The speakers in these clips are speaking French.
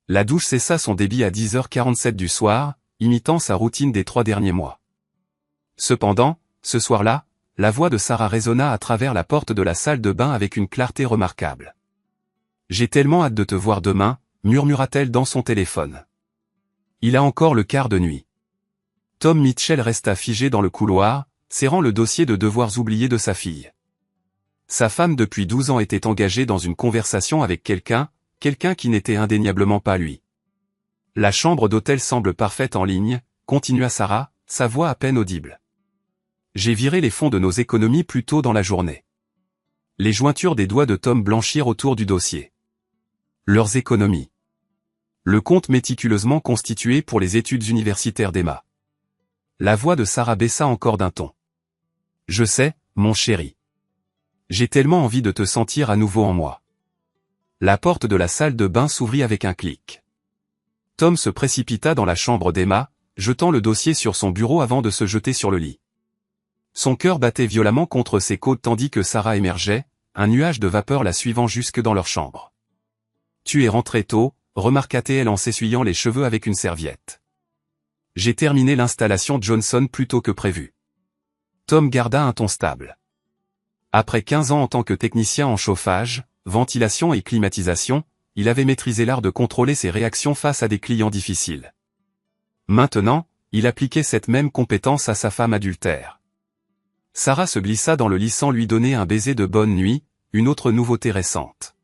La douche cessa son débit à 10h47 du soir, imitant sa routine des 3 derniers mois. Cependant, ce soir-là, la voix de Sarah résonna à travers la porte de la salle de bain avec une clarté remarquable. « J'ai tellement hâte de te voir demain », murmura-t-elle dans son téléphone. Il a encore le quart de nuit. Tom Mitchell resta figé dans le couloir, serrant le dossier de devoirs oubliés de sa fille. Sa femme depuis 12 ans était engagée dans une conversation avec quelqu'un qui n'était indéniablement pas lui. La chambre d'hôtel semble parfaite en ligne, continua Sarah, sa voix à peine audible. J'ai viré les fonds de nos économies plus tôt dans la journée. Les jointures des doigts de Tom blanchirent autour du dossier. Leurs économies. Le compte méticuleusement constitué pour les études universitaires d'Emma. La voix de Sarah baissa encore d'un ton. Je sais, mon chéri. J'ai tellement envie de te sentir à nouveau en moi. La porte de la salle de bain s'ouvrit avec un clic. Tom se précipita dans la chambre d'Emma, jetant le dossier sur son bureau avant de se jeter sur le lit. Son cœur battait violemment contre ses côtes tandis que Sarah émergeait, un nuage de vapeur la suivant jusque dans leur chambre. « Tu es rentré tôt », remarqua-t-elle en s'essuyant les cheveux avec une serviette. « J'ai terminé l'installation Johnson plus tôt que prévu. » Tom garda un ton stable. Après 15 ans en tant que technicien en chauffage, ventilation et climatisation, il avait maîtrisé l'art de contrôler ses réactions face à des clients difficiles. Maintenant, il appliquait cette même compétence à sa femme adultère. Sarah se glissa dans le lit sans lui donner un baiser de bonne nuit, une autre nouveauté récente.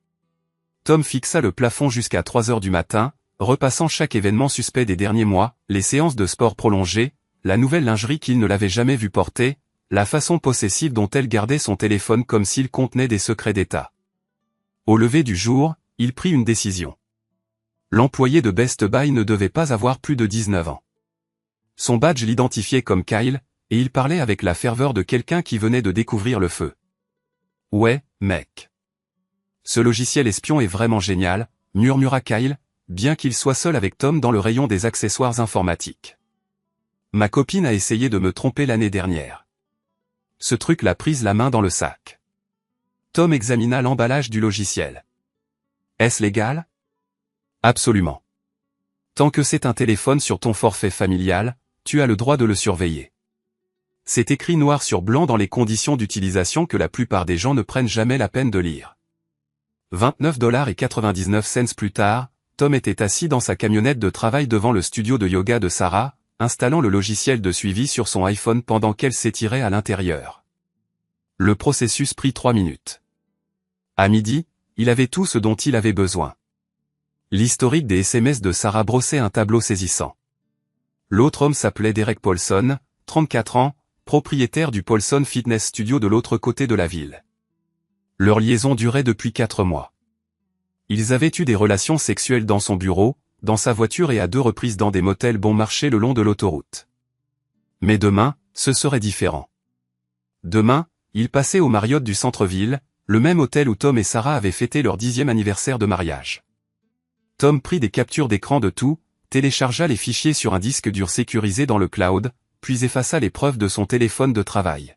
Tom fixa le plafond jusqu'à 3 heures du matin, repassant chaque événement suspect des derniers mois, les séances de sport prolongées, la nouvelle lingerie qu'il ne l'avait jamais vue porter, la façon possessive dont elle gardait son téléphone comme s'il contenait des secrets d'État. Au lever du jour, il prit une décision. L'employé de Best Buy ne devait pas avoir plus de 19 ans. Son badge l'identifiait comme Kyle, et il parlait avec la ferveur de quelqu'un qui venait de découvrir le feu. « Ouais, mec. Ce logiciel espion est vraiment génial, » murmura Kyle, bien qu'il soit seul avec Tom dans le rayon des accessoires informatiques. « Ma copine a essayé de me tromper l'année dernière. Ce truc l'a prise la main dans le sac. » Tom examina l'emballage du logiciel. « Est-ce légal ? » « Absolument. Tant que c'est un téléphone sur ton forfait familial, tu as le droit de le surveiller. C'est écrit noir sur blanc dans les conditions d'utilisation que la plupart des gens ne prennent jamais la peine de lire. 29,99 $ plus tard, Tom était assis dans sa camionnette de travail devant le studio de yoga de Sarah, installant le logiciel de suivi sur son iPhone pendant qu'elle s'étirait à l'intérieur. Le processus prit 3 minutes. À midi, il avait tout ce dont il avait besoin. L'historique des SMS de Sarah brossait un tableau saisissant. L'autre homme s'appelait Derek Paulson, 34 ans, propriétaire du Paulson Fitness Studio de l'autre côté de la ville. Leur liaison durait depuis 4 mois. Ils avaient eu des relations sexuelles dans son bureau, dans sa voiture et à 2 reprises dans des motels bon marché le long de l'autoroute. Mais demain, ce serait différent. Demain, ils passaient au Marriott du centre-ville, le même hôtel où Tom et Sarah avaient fêté leur 10e anniversaire de mariage. Tom prit des captures d'écran de tout, téléchargea les fichiers sur un disque dur sécurisé dans le cloud, puis effaça les preuves de son téléphone de travail.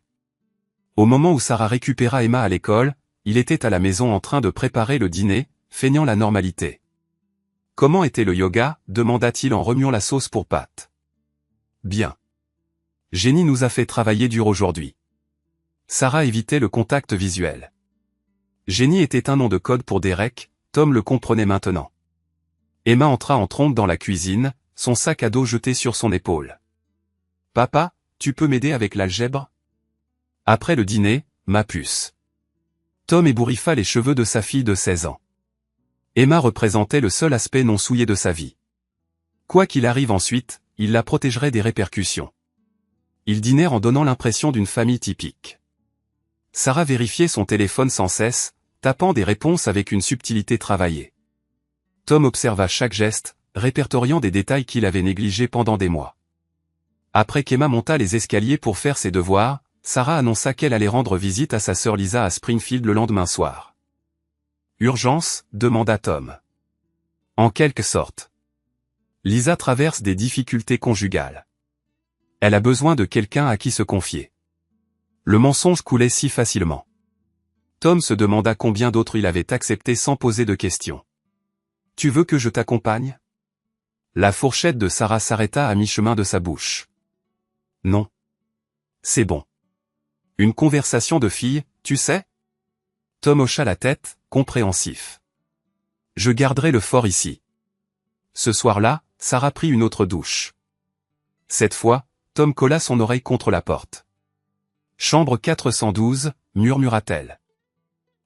Au moment où Sarah récupéra Emma à l'école, il était à la maison en train de préparer le dîner, feignant la normalité. « Comment était le yoga ?» demanda-t-il en remuant la sauce pour pâtes. « Bien. Jenny nous a fait travailler dur aujourd'hui. » Sarah évitait le contact visuel. Jenny était un nom de code pour Derek, Tom le comprenait maintenant. Emma entra en trombe dans la cuisine, son sac à dos jeté sur son épaule. « Papa, tu peux m'aider avec l'algèbre ?» Après le dîner, ma puce. Tom ébouriffa les cheveux de sa fille de 16 ans. Emma représentait le seul aspect non souillé de sa vie. Quoi qu'il arrive ensuite, il la protégerait des répercussions. Ils dînèrent en donnant l'impression d'une famille typique. Sarah vérifiait son téléphone sans cesse, tapant des réponses avec une subtilité travaillée. Tom observa chaque geste, répertoriant des détails qu'il avait négligés pendant des mois. Après qu'Emma monta les escaliers pour faire ses devoirs, Sarah annonça qu'elle allait rendre visite à sa sœur Lisa à Springfield le lendemain soir. « Urgence ?» demanda Tom. « En quelque sorte. Lisa traverse des difficultés conjugales. Elle a besoin de quelqu'un à qui se confier. » Le mensonge coulait si facilement. Tom se demanda combien d'autres il avait accepté sans poser de questions. Tu veux que je t'accompagne? La fourchette de Sarah s'arrêta à mi-chemin de sa bouche. Non. C'est bon. Une conversation de fille, tu sais? Tom hocha la tête, compréhensif. Je garderai le fort ici. Ce soir-là, Sarah prit une autre douche. Cette fois, Tom colla son oreille contre la porte. Chambre 412, murmura-t-elle.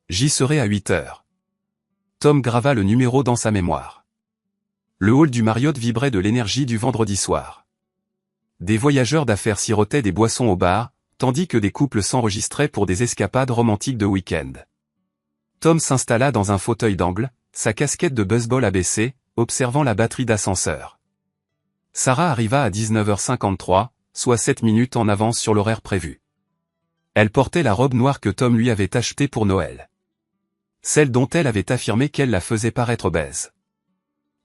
J'y serai à 8 heures. Tom grava le numéro dans sa mémoire. Le hall du Marriott vibrait de l'énergie du vendredi soir. Des voyageurs d'affaires sirotaient des boissons au bar, tandis que des couples s'enregistraient pour des escapades romantiques de week-end. Tom s'installa dans un fauteuil d'angle, sa casquette de baseball abaissée, observant la batterie d'ascenseur. Sarah arriva à 19h53, soit 7 minutes en avance sur l'horaire prévu. Elle portait la robe noire que Tom lui avait achetée pour Noël. Celle dont elle avait affirmé qu'elle la faisait paraître obèse.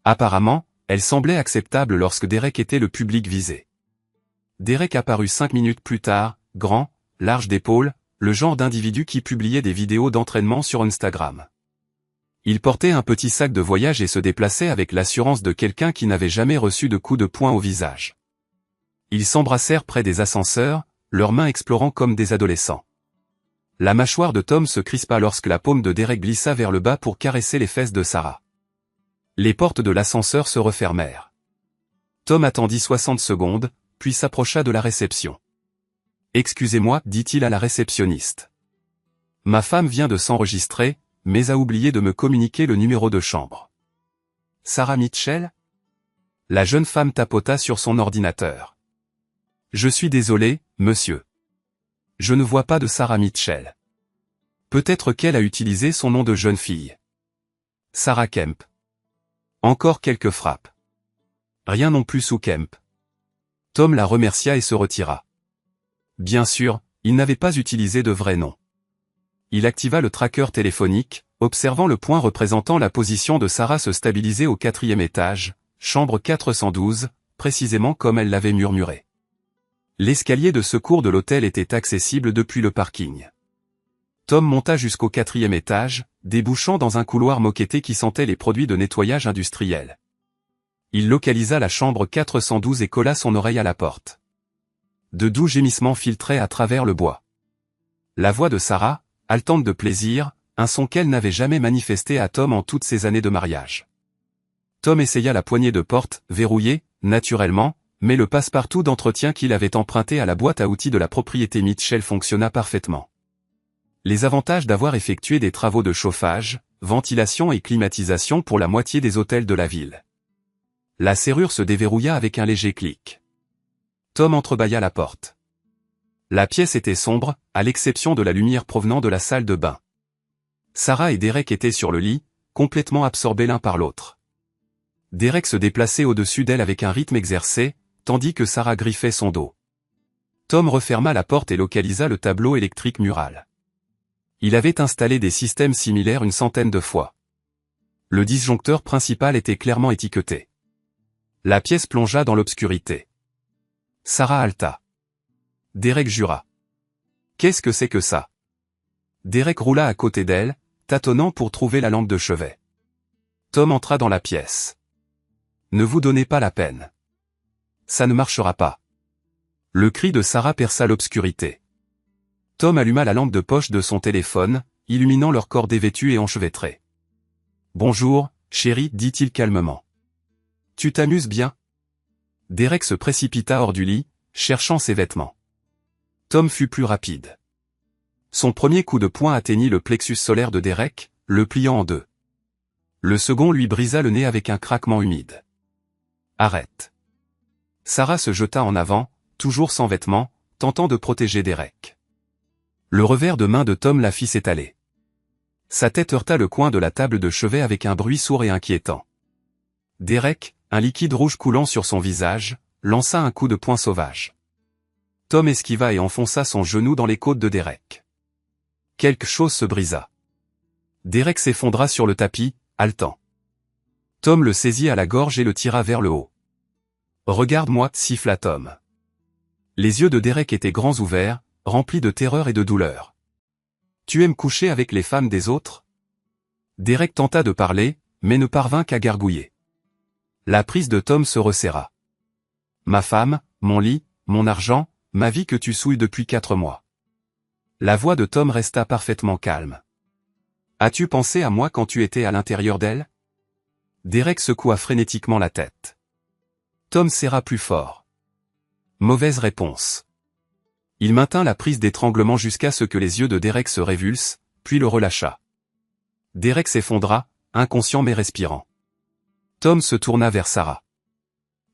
Apparemment, elle semblait acceptable lorsque Derek était le public visé. Derek apparut 5 minutes plus tard, grand, large d'épaules, le genre d'individu qui publiait des vidéos d'entraînement sur Instagram. Il portait un petit sac de voyage et se déplaçait avec l'assurance de quelqu'un qui n'avait jamais reçu de coup de poing au visage. Ils s'embrassèrent près des ascenseurs, leurs mains explorant comme des adolescents. La mâchoire de Tom se crispa lorsque la paume de Derek glissa vers le bas pour caresser les fesses de Sarah. Les portes de l'ascenseur se refermèrent. Tom attendit 60 secondes, puis s'approcha de la réception. « Excusez-moi, dit-il à la réceptionniste. Ma femme vient de s'enregistrer, mais a oublié de me communiquer le numéro de chambre. » Sarah Mitchell? La jeune femme tapota sur son ordinateur. « Je suis désolé, monsieur. Je ne vois pas de Sarah Mitchell. Peut-être qu'elle a utilisé son nom de jeune fille. Sarah Kemp. Encore quelques frappes. Rien non plus sous Kemp. » Tom la remercia et se retira. Bien sûr, il n'avait pas utilisé de vrai nom. Il activa le tracker téléphonique, observant le point représentant la position de Sarah se stabiliser au 4e étage, chambre 412, précisément comme elle l'avait murmuré. L'escalier de secours de l'hôtel était accessible depuis le parking. Tom monta jusqu'au 4e étage, débouchant dans un couloir moquetté qui sentait les produits de nettoyage industriel. Il localisa la chambre 412 et colla son oreille à la porte. De doux gémissements filtraient à travers le bois. La voix de Sarah, haletante de plaisir, un son qu'elle n'avait jamais manifesté à Tom en toutes ses années de mariage. Tom essaya la poignée de porte, verrouillée, naturellement, mais le passe-partout d'entretien qu'il avait emprunté à la boîte à outils de la propriété Mitchell fonctionna parfaitement. Les avantages d'avoir effectué des travaux de chauffage, ventilation et climatisation pour la moitié des hôtels de la ville. La serrure se déverrouilla avec un léger clic. Tom entrebâilla la porte. La pièce était sombre, à l'exception de la lumière provenant de la salle de bain. Sarah et Derek étaient sur le lit, complètement absorbés l'un par l'autre. Derek se déplaçait au-dessus d'elle avec un rythme exercé, tandis que Sarah griffait son dos. Tom referma la porte et localisa le tableau électrique mural. Il avait installé des systèmes similaires une centaine de fois. Le disjoncteur principal était clairement étiqueté. La pièce plongea dans l'obscurité. Sarah haleta. Derek jura. « Qu'est-ce que c'est que ça ?» Derek roula à côté d'elle, tâtonnant pour trouver la lampe de chevet. Tom entra dans la pièce. « Ne vous donnez pas la peine. Ça ne marchera pas. » Le cri de Sarah perça l'obscurité. Tom alluma la lampe de poche de son téléphone, illuminant leur corps dévêtus et enchevêtrés. « Bonjour, chérie, dit-il calmement. Tu t'amuses bien ? » Derek se précipita hors du lit, cherchant ses vêtements. Tom fut plus rapide. Son premier coup de poing atteignit le plexus solaire de Derek, le pliant en deux. Le second lui brisa le nez avec un craquement humide. « Arrête !» Sarah se jeta en avant, toujours sans vêtements, tentant de protéger Derek. Le revers de main de Tom la fit s'étaler. Sa tête heurta le coin de la table de chevet avec un bruit sourd et inquiétant. Derek, un liquide rouge coulant sur son visage, lança un coup de poing sauvage. Tom esquiva et enfonça son genou dans les côtes de Derek. Quelque chose se brisa. Derek s'effondra sur le tapis, haletant. Tom le saisit à la gorge et le tira vers le haut. « Regarde-moi » siffla Tom. Les yeux de Derek étaient grands ouverts, remplis de terreur et de douleur. « Tu aimes coucher avec les femmes des autres ?» Derek tenta de parler, mais ne parvint qu'à gargouiller. La prise de Tom se resserra. Ma femme, mon lit, mon argent, ma vie que tu souilles depuis 4 mois. La voix de Tom resta parfaitement calme. As-tu pensé à moi quand tu étais à l'intérieur d'elle? Derek secoua frénétiquement la tête. Tom serra plus fort. Mauvaise réponse. Il maintint la prise d'étranglement jusqu'à ce que les yeux de Derek se révulsent, puis le relâcha. Derek s'effondra, inconscient mais respirant. Tom se tourna vers Sarah.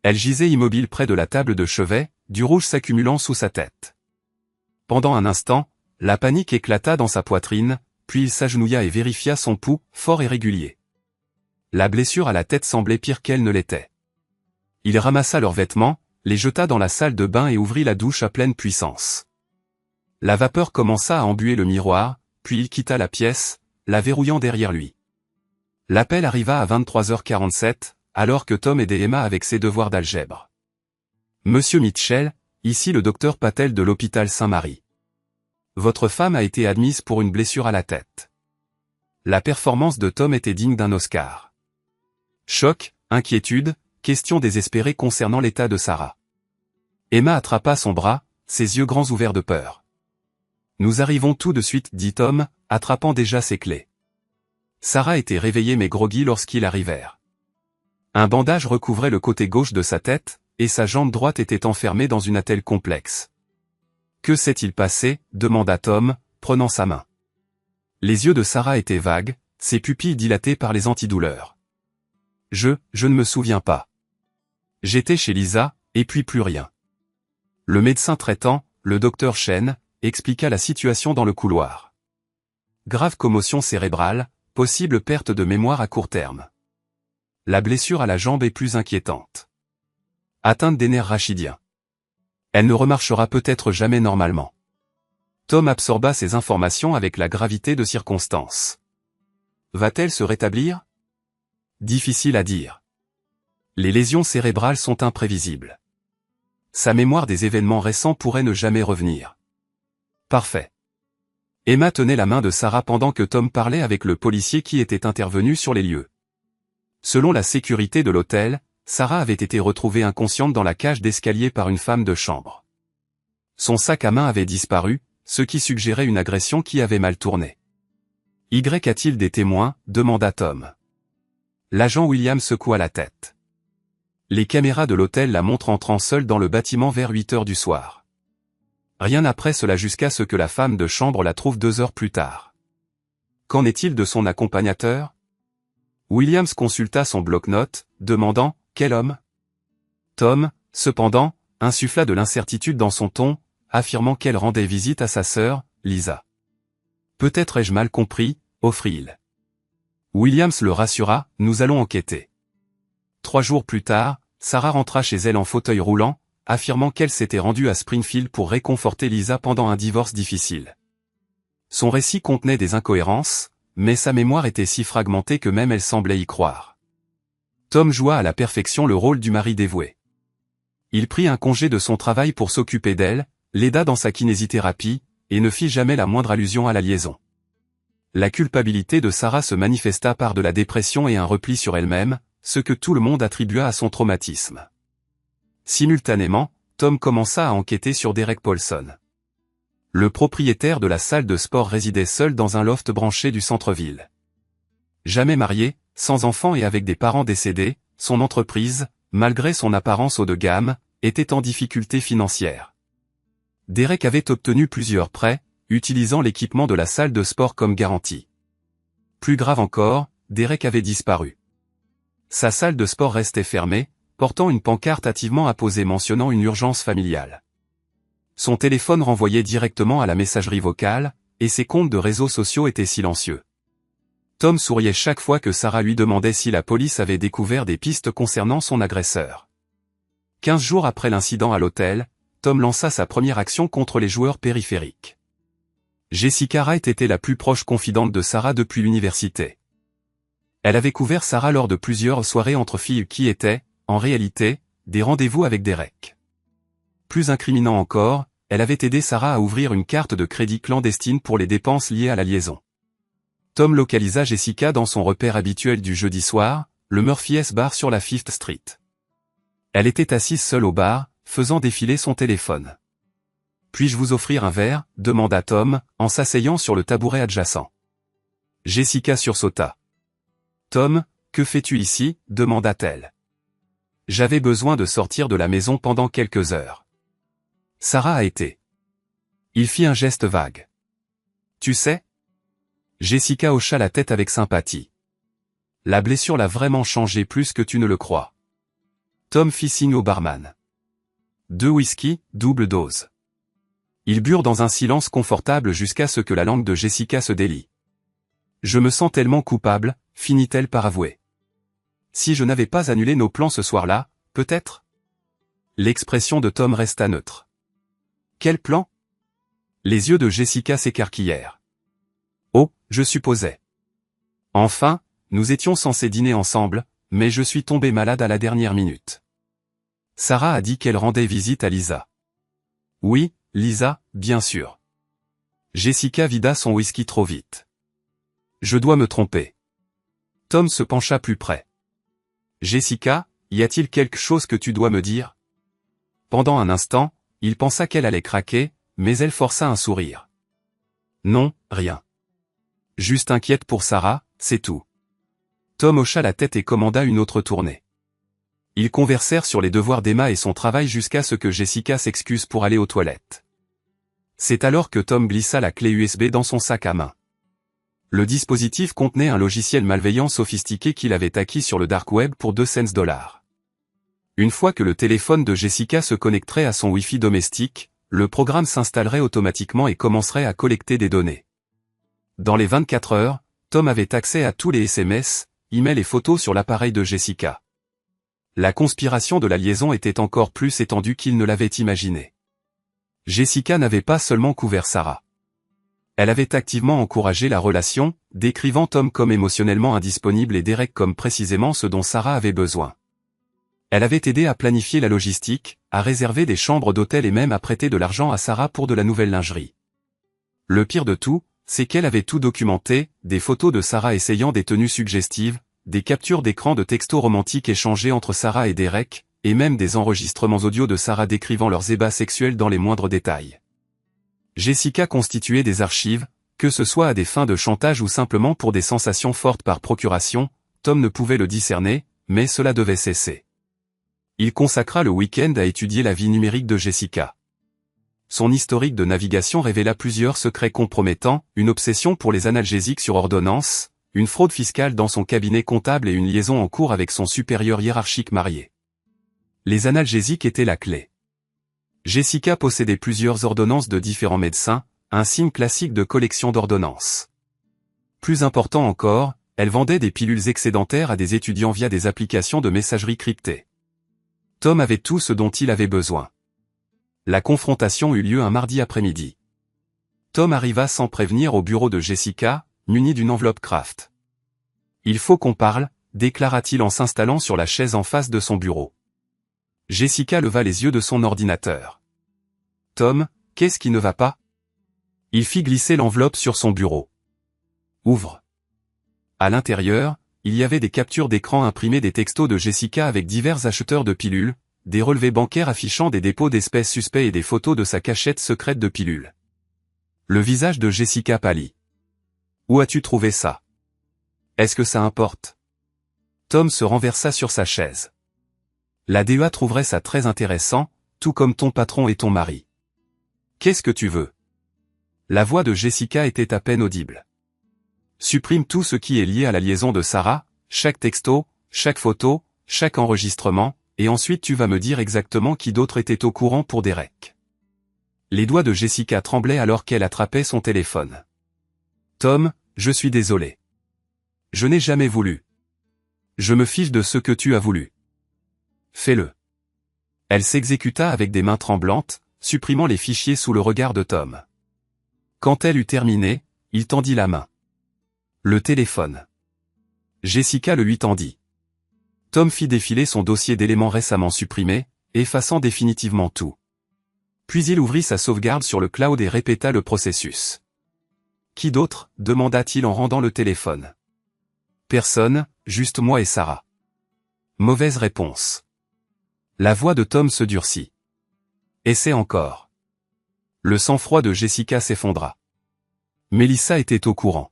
Elle gisait immobile près de la table de chevet, du rouge s'accumulant sous sa tête. Pendant un instant, la panique éclata dans sa poitrine, puis il s'agenouilla et vérifia son pouls, fort et régulier. La blessure à la tête semblait pire qu'elle ne l'était. Il ramassa leurs vêtements, les jeta dans la salle de bain et ouvrit la douche à pleine puissance. La vapeur commença à embuer le miroir, puis il quitta la pièce, la verrouillant derrière lui. L'appel arriva à 23h47, alors que Tom aidait Emma avec ses devoirs d'algèbre. Monsieur Mitchell, ici le docteur Patel de l'hôpital Saint-Marie. Votre femme a été admise pour une blessure à la tête. La performance de Tom était digne d'un Oscar. Choc, inquiétude, questions désespérées concernant l'état de Sarah. Emma attrapa son bras, ses yeux grands ouverts de peur. Nous arrivons tout de suite, dit Tom, attrapant déjà ses clés. Sarah était réveillée mais groggy lorsqu'ils arrivèrent. Un bandage recouvrait le côté gauche de sa tête, et sa jambe droite était enfermée dans une attelle complexe. Que s'est-il passé? Demanda Tom, prenant sa main. Les yeux de Sarah étaient vagues, ses pupilles dilatées par les antidouleurs. Je ne me souviens pas. J'étais chez Lisa, et puis plus rien. Le médecin traitant, le docteur Chen, expliqua la situation dans le couloir. Grave commotion cérébrale, possible perte de mémoire à court terme. La blessure à la jambe est plus inquiétante. Atteinte des nerfs rachidiens. Elle ne remarchera peut-être jamais normalement. Tom absorba ces informations avec la gravité de circonstance. Va-t-elle se rétablir? Difficile à dire. Les lésions cérébrales sont imprévisibles. Sa mémoire des événements récents pourrait ne jamais revenir. Parfait. Emma tenait la main de Sarah pendant que Tom parlait avec le policier qui était intervenu sur les lieux. Selon la sécurité de l'hôtel, Sarah avait été retrouvée inconsciente dans la cage d'escalier par une femme de chambre. Son sac à main avait disparu, ce qui suggérait une agression qui avait mal tourné. Y a-t-il des témoins? Demanda Tom. L'agent William secoua la tête. Les caméras de l'hôtel la montrent entrant seule dans le bâtiment vers 8 heures du soir. Rien après cela jusqu'à ce que la femme de chambre la trouve 2 heures plus tard. Qu'en est-il de son accompagnateur? Williams consulta son bloc-notes, demandant « Quel homme ?» Tom, cependant, insuffla de l'incertitude dans son ton, affirmant qu'elle rendait visite à sa sœur, Lisa. « Peut-être ai-je mal compris, offrit-il. Williams le rassura, nous allons enquêter. 3 jours plus tard, Sarah rentra chez elle en fauteuil roulant, affirmant qu'elle s'était rendue à Springfield pour réconforter Lisa pendant un divorce difficile. Son récit contenait des incohérences, mais sa mémoire était si fragmentée que même elle semblait y croire. Tom joua à la perfection le rôle du mari dévoué. Il prit un congé de son travail pour s'occuper d'elle, l'aida dans sa kinésithérapie, et ne fit jamais la moindre allusion à la liaison. La culpabilité de Sarah se manifesta par de la dépression et un repli sur elle-même, ce que tout le monde attribua à son traumatisme. Simultanément, Tom commença à enquêter sur Derek Paulson. Le propriétaire de la salle de sport résidait seul dans un loft branché du centre-ville. Jamais marié, sans enfant et avec des parents décédés, son entreprise, malgré son apparence haut de gamme, était en difficulté financière. Derek avait obtenu plusieurs prêts, utilisant l'équipement de la salle de sport comme garantie. Plus grave encore, Derek avait disparu. Sa salle de sport restait fermée, portant une pancarte hâtivement apposée mentionnant une urgence familiale. Son téléphone renvoyait directement à la messagerie vocale, et ses comptes de réseaux sociaux étaient silencieux. Tom souriait chaque fois que Sarah lui demandait si la police avait découvert des pistes concernant son agresseur. 15 jours après l'incident à l'hôtel, Tom lança sa première action contre les joueurs périphériques. Jessica Wright était la plus proche confidente de Sarah depuis l'université. Elle avait couvert Sarah lors de plusieurs soirées entre filles qui étaient, en réalité, des rendez-vous avec Derek. Plus incriminant encore, elle avait aidé Sarah à ouvrir une carte de crédit clandestine pour les dépenses liées à la liaison. Tom localisa Jessica dans son repère habituel du jeudi soir, le Murphy's Bar sur la Fifth Street. Elle était assise seule au bar, faisant défiler son téléphone. « Puis-je vous offrir un verre ?» demanda Tom, en s'asseyant sur le tabouret adjacent. Jessica sursauta. « Tom, que fais-tu ici ?» demanda-t-elle. « J'avais besoin de sortir de la maison pendant quelques heures. Sarah a été. » Il fit un geste vague. « Tu sais ?» Jessica hocha la tête avec sympathie. « La blessure l'a vraiment changé plus que tu ne le crois. » Tom fit signe au barman. 2 whisky, double dose. Ils burent dans un silence confortable jusqu'à ce que la langue de Jessica se délie. « Je me sens tellement coupable », finit-elle par avouer. « Si je n'avais pas annulé nos plans ce soir-là, peut-être ?» L'expression de Tom resta neutre. « Quel plan ?» Les yeux de Jessica s'écarquillèrent. « Oh, je supposais. Enfin, nous étions censés dîner ensemble, mais je suis tombé malade à la dernière minute. Sarah a dit qu'elle rendait visite à Lisa. » « Oui, Lisa, bien sûr. » Jessica vida son whisky trop vite. « Je dois me tromper. » Tom se pencha plus près. « Jessica, y a-t-il quelque chose que tu dois me dire ?» Pendant un instant, il pensa qu'elle allait craquer, mais elle força un sourire. « Non, rien. Juste inquiète pour Sarah, c'est tout. » Tom hocha la tête et commanda une autre tournée. Ils conversèrent sur les devoirs d'Emma et son travail jusqu'à ce que Jessica s'excuse pour aller aux toilettes. C'est alors que Tom glissa la clé USB dans son sac à main. Le dispositif contenait un logiciel malveillant sophistiqué qu'il avait acquis sur le dark web pour 2 cents $. Une fois que le téléphone de Jessica se connecterait à son Wi-Fi domestique, le programme s'installerait automatiquement et commencerait à collecter des données. Dans les 24 heures, Tom avait accès à tous les SMS, emails et photos sur l'appareil de Jessica. La conspiration de la liaison était encore plus étendue qu'il ne l'avait imaginé. Jessica n'avait pas seulement couvert Sarah. Elle avait activement encouragé la relation, décrivant Tom comme émotionnellement indisponible et Derek comme précisément ce dont Sarah avait besoin. Elle avait aidé à planifier la logistique, à réserver des chambres d'hôtel et même à prêter de l'argent à Sarah pour de la nouvelle lingerie. Le pire de tout, c'est qu'elle avait tout documenté, des photos de Sarah essayant des tenues suggestives, des captures d'écran de textos romantiques échangés entre Sarah et Derek, et même des enregistrements audio de Sarah décrivant leurs ébats sexuels dans les moindres détails. Jessica constituait des archives, que ce soit à des fins de chantage ou simplement pour des sensations fortes par procuration, Tom ne pouvait le discerner, mais cela devait cesser. Il consacra le week-end à étudier la vie numérique de Jessica. Son historique de navigation révéla plusieurs secrets compromettants, une obsession pour les analgésiques sur ordonnance, une fraude fiscale dans son cabinet comptable et une liaison en cours avec son supérieur hiérarchique marié. Les analgésiques étaient la clé. Jessica possédait plusieurs ordonnances de différents médecins, un signe classique de collection d'ordonnances. Plus important encore, elle vendait des pilules excédentaires à des étudiants via des applications de messagerie cryptée. Tom avait tout ce dont il avait besoin. La confrontation eut lieu un mardi après-midi. Tom arriva sans prévenir au bureau de Jessica, muni d'une enveloppe Kraft. « Il faut qu'on parle », déclara-t-il en s'installant sur la chaise en face de son bureau. Jessica leva les yeux de son ordinateur. « Tom, qu'est-ce qui ne va pas ?» Il fit glisser l'enveloppe sur son bureau. « Ouvre. » À l'intérieur, il y avait des captures d'écran imprimées des textos de Jessica avec divers acheteurs de pilules, des relevés bancaires affichant des dépôts d'espèces suspects et des photos de sa cachette secrète de pilules. Le visage de Jessica pâlit. « Où as-tu trouvé ça? Est-ce que ça importe ?» Tom se renversa sur sa chaise. « La DEA trouverait ça très intéressant, tout comme ton patron et ton mari. Qu'est-ce que tu veux ?» La voix de Jessica était à peine audible. « Supprime tout ce qui est lié à la liaison de Sarah, chaque texto, chaque photo, chaque enregistrement, et ensuite tu vas me dire exactement qui d'autre était au courant pour Derek. » Les doigts de Jessica tremblaient alors qu'elle attrapait son téléphone. « Tom, je suis désolé. Je n'ai jamais voulu. Je me fiche de ce que tu as voulu. Fais-le. » Elle s'exécuta avec des mains tremblantes, supprimant les fichiers sous le regard de Tom. Quand elle eut terminé, il tendit la main. Le téléphone. Jessica le lui tendit. Tom fit défiler son dossier d'éléments récemment supprimés, effaçant définitivement tout. Puis il ouvrit sa sauvegarde sur le cloud et répéta le processus. Qui d'autre, demanda-t-il en rendant le téléphone. Personne, juste moi et Sarah. Mauvaise réponse. La voix de Tom se durcit. Essaie encore. Le sang-froid de Jessica s'effondra. Melissa était au courant.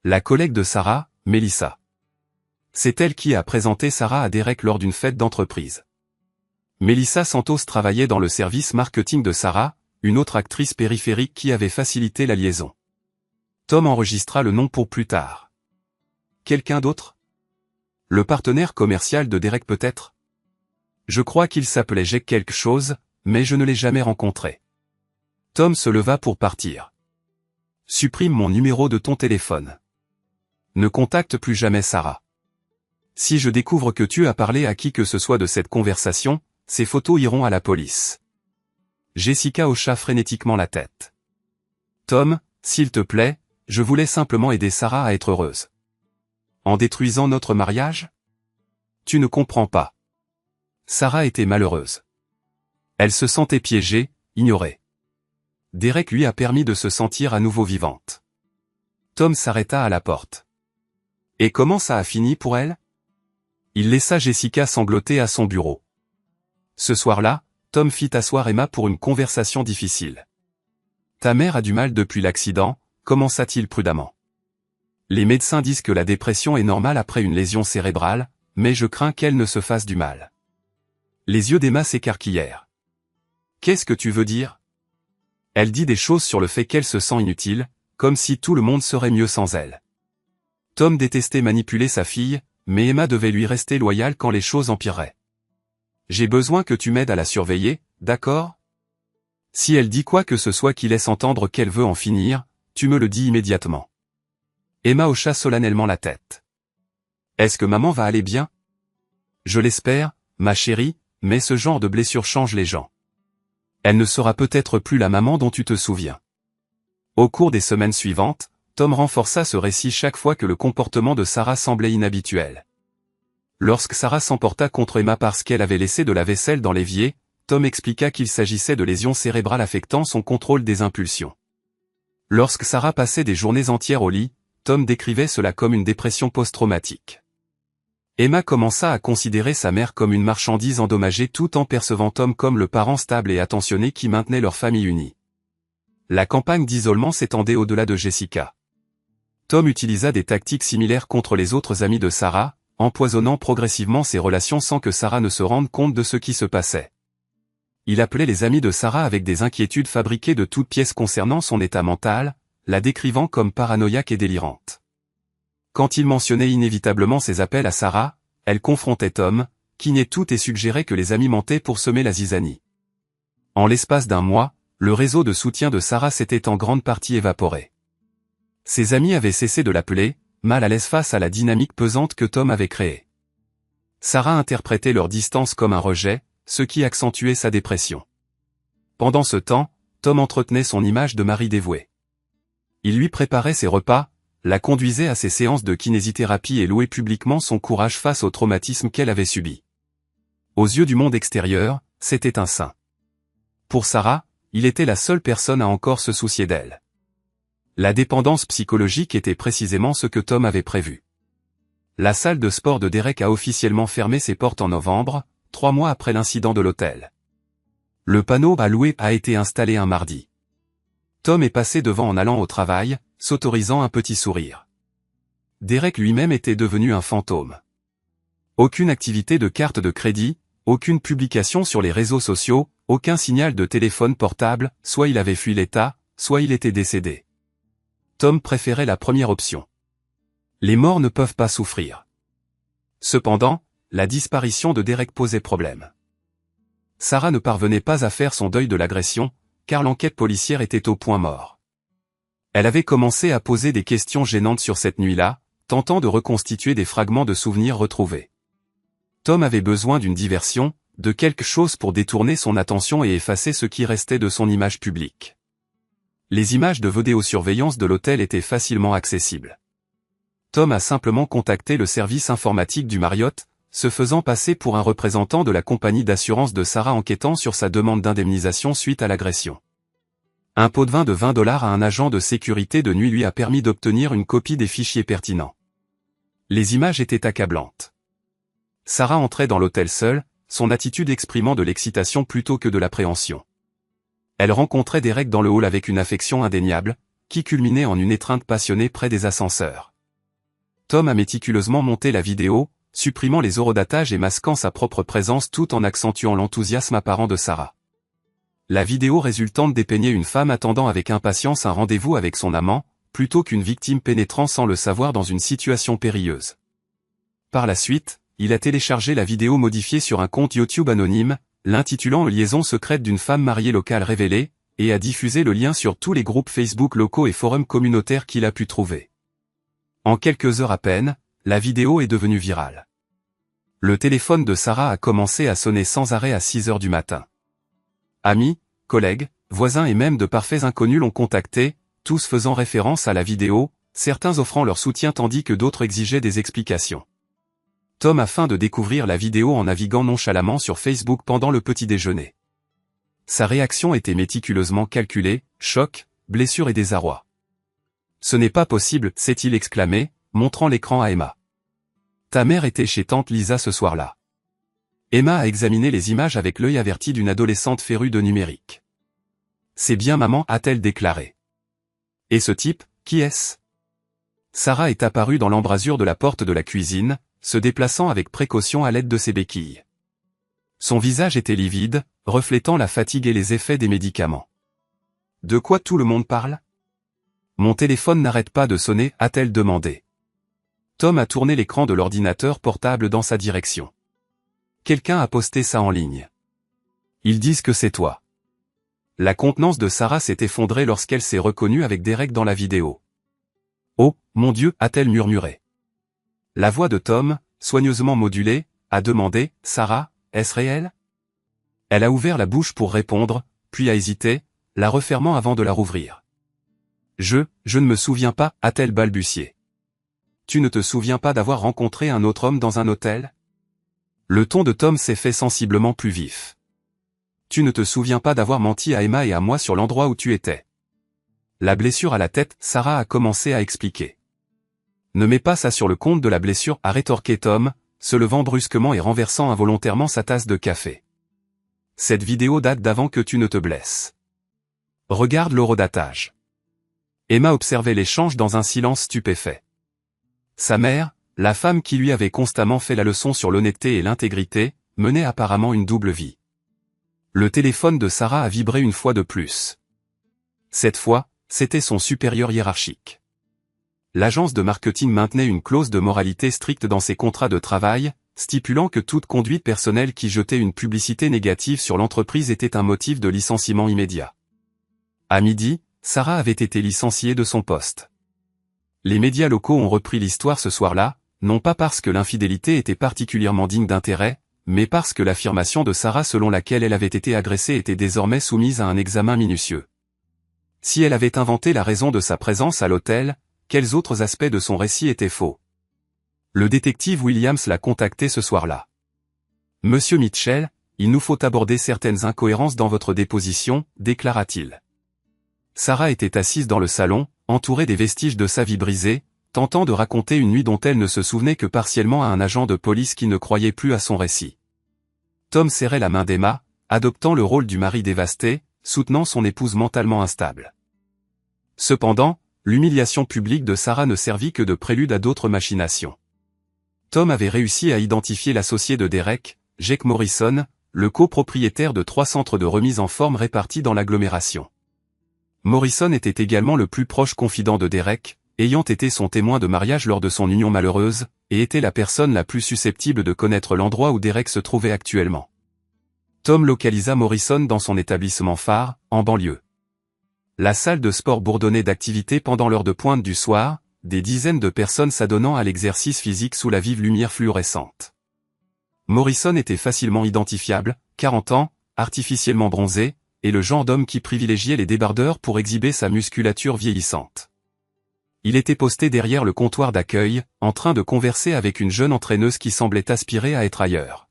La collègue de Sarah, Melissa. C'est elle qui a présenté Sarah à Derek lors d'une fête d'entreprise. Melissa Santos travaillait dans le service marketing de Sarah, une autre actrice périphérique qui avait facilité la liaison. Tom enregistra le nom pour plus tard. Quelqu'un d'autre? Le partenaire commercial de Derek peut-être? Je crois qu'il s'appelait Jake quelque chose, mais je ne l'ai jamais rencontré. Tom se leva pour partir. Supprime mon numéro de ton téléphone. Ne contacte plus jamais Sarah. Si je découvre que tu as parlé à qui que ce soit de cette conversation, ces photos iront à la police. Jessica hocha frénétiquement la tête. Tom, s'il te plaît, je voulais simplement aider Sarah à être heureuse. En détruisant notre mariage? Tu ne comprends pas. Sarah était malheureuse. Elle se sentait piégée, ignorée. Derek lui a permis de se sentir à nouveau vivante. Tom s'arrêta à la porte. Et comment ça a fini pour elle? Il laissa Jessica sangloter à son bureau. Ce soir-là, Tom fit asseoir Emma pour une conversation difficile. Ta mère a du mal depuis l'accident, commença-t-il prudemment. Les médecins disent que la dépression est normale après une lésion cérébrale, mais je crains qu'elle ne se fasse du mal. Les yeux d'Emma s'écarquillèrent. Qu'est-ce que tu veux dire? Elle dit des choses sur le fait qu'elle se sent inutile, comme si tout le monde serait mieux sans elle. Tom détestait manipuler sa fille, mais Emma devait lui rester loyale quand les choses empireraient. J'ai besoin que tu m'aides à la surveiller, d'accord? Si elle dit quoi que ce soit qui laisse entendre qu'elle veut en finir, tu me le dis immédiatement. Emma hocha solennellement la tête. Est-ce que maman va aller bien? Je l'espère, ma chérie, mais ce genre de blessure change les gens. Elle ne sera peut-être plus la maman dont tu te souviens. Au cours des semaines suivantes, Tom renforça ce récit chaque fois que le comportement de Sarah semblait inhabituel. Lorsque Sarah s'emporta contre Emma parce qu'elle avait laissé de la vaisselle dans l'évier, Tom expliqua qu'il s'agissait de lésions cérébrales affectant son contrôle des impulsions. Lorsque Sarah passait des journées entières au lit, Tom décrivait cela comme une dépression post-traumatique. Emma commença à considérer sa mère comme une marchandise endommagée tout en percevant Tom comme le parent stable et attentionné qui maintenait leur famille unie. La campagne d'isolement s'étendait au-delà de Jessica. Tom utilisa des tactiques similaires contre les autres amis de Sarah, empoisonnant progressivement ses relations sans que Sarah ne se rende compte de ce qui se passait. Il appelait les amis de Sarah avec des inquiétudes fabriquées de toutes pièces concernant son état mental, la décrivant comme paranoïaque et délirante. Quand il mentionnait inévitablement ses appels à Sarah, elle confrontait Tom, qui niait tout et suggérait que les amis mentaient pour semer la zizanie. En l'espace d'un mois, le réseau de soutien de Sarah s'était en grande partie évaporé. Ses amis avaient cessé de l'appeler, mal à l'aise face à la dynamique pesante que Tom avait créée. Sarah interprétait leur distance comme un rejet, ce qui accentuait sa dépression. Pendant ce temps, Tom entretenait son image de mari dévoué. Il lui préparait ses repas, la conduisait à ses séances de kinésithérapie et louait publiquement son courage face au traumatisme qu'elle avait subi. Aux yeux du monde extérieur, c'était un saint. Pour Sarah, il était la seule personne à encore se soucier d'elle. La dépendance psychologique était précisément ce que Tom avait prévu. La salle de sport de Derek a officiellement fermé ses portes en novembre, 3 mois après l'incident de l'hôtel. Le panneau à louer a été installé un mardi. Tom est passé devant en allant au travail, s'autorisant un petit sourire. Derek lui-même était devenu un fantôme. Aucune activité de carte de crédit, aucune publication sur les réseaux sociaux, aucun signal de téléphone portable, soit il avait fui l'État, soit il était décédé. Tom préférait la première option. Les morts ne peuvent pas souffrir. Cependant, la disparition de Derek posait problème. Sarah ne parvenait pas à faire son deuil de l'agression, car l'enquête policière était au point mort. Elle avait commencé à poser des questions gênantes sur cette nuit-là, tentant de reconstituer des fragments de souvenirs retrouvés. Tom avait besoin d'une diversion, de quelque chose pour détourner son attention et effacer ce qui restait de son image publique. Les images de vidéosurveillance de l'hôtel étaient facilement accessibles. Tom a simplement contacté le service informatique du Marriott, se faisant passer pour un représentant de la compagnie d'assurance de Sarah enquêtant sur sa demande d'indemnisation suite à l'agression. Un pot de vin de $20 à un agent de sécurité de nuit lui a permis d'obtenir une copie des fichiers pertinents. Les images étaient accablantes. Sarah entrait dans l'hôtel seule, son attitude exprimant de l'excitation plutôt que de l'appréhension. Elle rencontrait Derek dans le hall avec une affection indéniable, qui culminait en une étreinte passionnée près des ascenseurs. Tom a méticuleusement monté la vidéo, supprimant les horodatages et masquant sa propre présence tout en accentuant l'enthousiasme apparent de Sarah. La vidéo résultante dépeignait une femme attendant avec impatience un rendez-vous avec son amant, plutôt qu'une victime pénétrant sans le savoir dans une situation périlleuse. Par la suite, il a téléchargé la vidéo modifiée sur un compte YouTube anonyme, l'intitulant « Liaison secrète d'une femme mariée locale révélée », et a diffusé le lien sur tous les groupes Facebook locaux et forums communautaires qu'il a pu trouver. En quelques heures à peine, la vidéo est devenue virale. Le téléphone de Sarah a commencé à sonner sans arrêt à 6 heures du matin. Amis, collègues, voisins et même de parfaits inconnus l'ont contacté, tous faisant référence à la vidéo, certains offrant leur soutien tandis que d'autres exigeaient des explications. Tom a faim de découvrir la vidéo en naviguant nonchalamment sur Facebook pendant le petit déjeuner. Sa réaction était méticuleusement calculée, choc, blessure et désarroi. « Ce n'est pas possible », s'est-il exclamé, montrant l'écran à Emma. « Ta mère était chez tante Lisa ce soir-là. » Emma a examiné les images avec l'œil averti d'une adolescente férue de numérique. « C'est bien maman », a-t-elle déclaré. « Et ce type, qui est-ce » Sarah est apparue dans l'embrasure de la porte de la cuisine, se déplaçant avec précaution à l'aide de ses béquilles. Son visage était livide, reflétant la fatigue et les effets des médicaments. « De quoi tout le monde parle ? Mon téléphone n'arrête pas de sonner », a-t-elle demandé. Tom a tourné l'écran de l'ordinateur portable dans sa direction. « Quelqu'un a posté ça en ligne. Ils disent que c'est toi. » La contenance de Sarah s'est effondrée lorsqu'elle s'est reconnue avec Derek dans la vidéo. « Oh, mon Dieu », a-t-elle murmuré. La voix de Tom, soigneusement modulée, a demandé « Sarah, est-ce réel ?» Elle a ouvert la bouche pour répondre, puis a hésité, la refermant avant de la rouvrir. « Je ne me souviens pas », a-t-elle balbutié. « Tu ne te souviens pas d'avoir rencontré un autre homme dans un hôtel ?» Le ton de Tom s'est fait sensiblement plus vif. « Tu ne te souviens pas d'avoir menti à Emma et à moi sur l'endroit où tu étais ?» La blessure à la tête, Sarah a commencé à expliquer. « Ne mets pas ça sur le compte de la blessure », a rétorqué Tom, se levant brusquement et renversant involontairement sa tasse de café. « Cette vidéo date d'avant que tu ne te blesses. Regarde l'horodatage. » Emma observait l'échange dans un silence stupéfait. Sa mère, la femme qui lui avait constamment fait la leçon sur l'honnêteté et l'intégrité, menait apparemment une double vie. Le téléphone de Sarah a vibré une fois de plus. Cette fois, c'était son supérieur hiérarchique. L'agence de marketing maintenait une clause de moralité stricte dans ses contrats de travail, stipulant que toute conduite personnelle qui jetait une publicité négative sur l'entreprise était un motif de licenciement immédiat. À midi, Sarah avait été licenciée de son poste. Les médias locaux ont repris l'histoire ce soir-là, non pas parce que l'infidélité était particulièrement digne d'intérêt, mais parce que l'affirmation de Sarah selon laquelle elle avait été agressée était désormais soumise à un examen minutieux. Si elle avait inventé la raison de sa présence à l'hôtel, quels autres aspects de son récit étaient faux? Le détective Williams l'a contacté ce soir-là. « Monsieur Mitchell, il nous faut aborder certaines incohérences dans votre déposition », déclara-t-il. Sarah était assise dans le salon, entourée des vestiges de sa vie brisée, tentant de raconter une nuit dont elle ne se souvenait que partiellement à un agent de police qui ne croyait plus à son récit. Tom serrait la main d'Emma, adoptant le rôle du mari dévasté, soutenant son épouse mentalement instable. Cependant, l'humiliation publique de Sarah ne servit que de prélude à d'autres machinations. Tom avait réussi à identifier l'associé de Derek, Jake Morrison, le copropriétaire de 3 centres de remise en forme répartis dans l'agglomération. Morrison était également le plus proche confident de Derek, ayant été son témoin de mariage lors de son union malheureuse, et était la personne la plus susceptible de connaître l'endroit où Derek se trouvait actuellement. Tom localisa Morrison dans son établissement phare, en banlieue. La salle de sport bourdonnait d'activités pendant l'heure de pointe du soir, des dizaines de personnes s'adonnant à l'exercice physique sous la vive lumière fluorescente. Morrison était facilement identifiable, 40 ans, artificiellement bronzé, et le genre d'homme qui privilégiait les débardeurs pour exhiber sa musculature vieillissante. Il était posté derrière le comptoir d'accueil, en train de converser avec une jeune entraîneuse qui semblait aspirer à être ailleurs.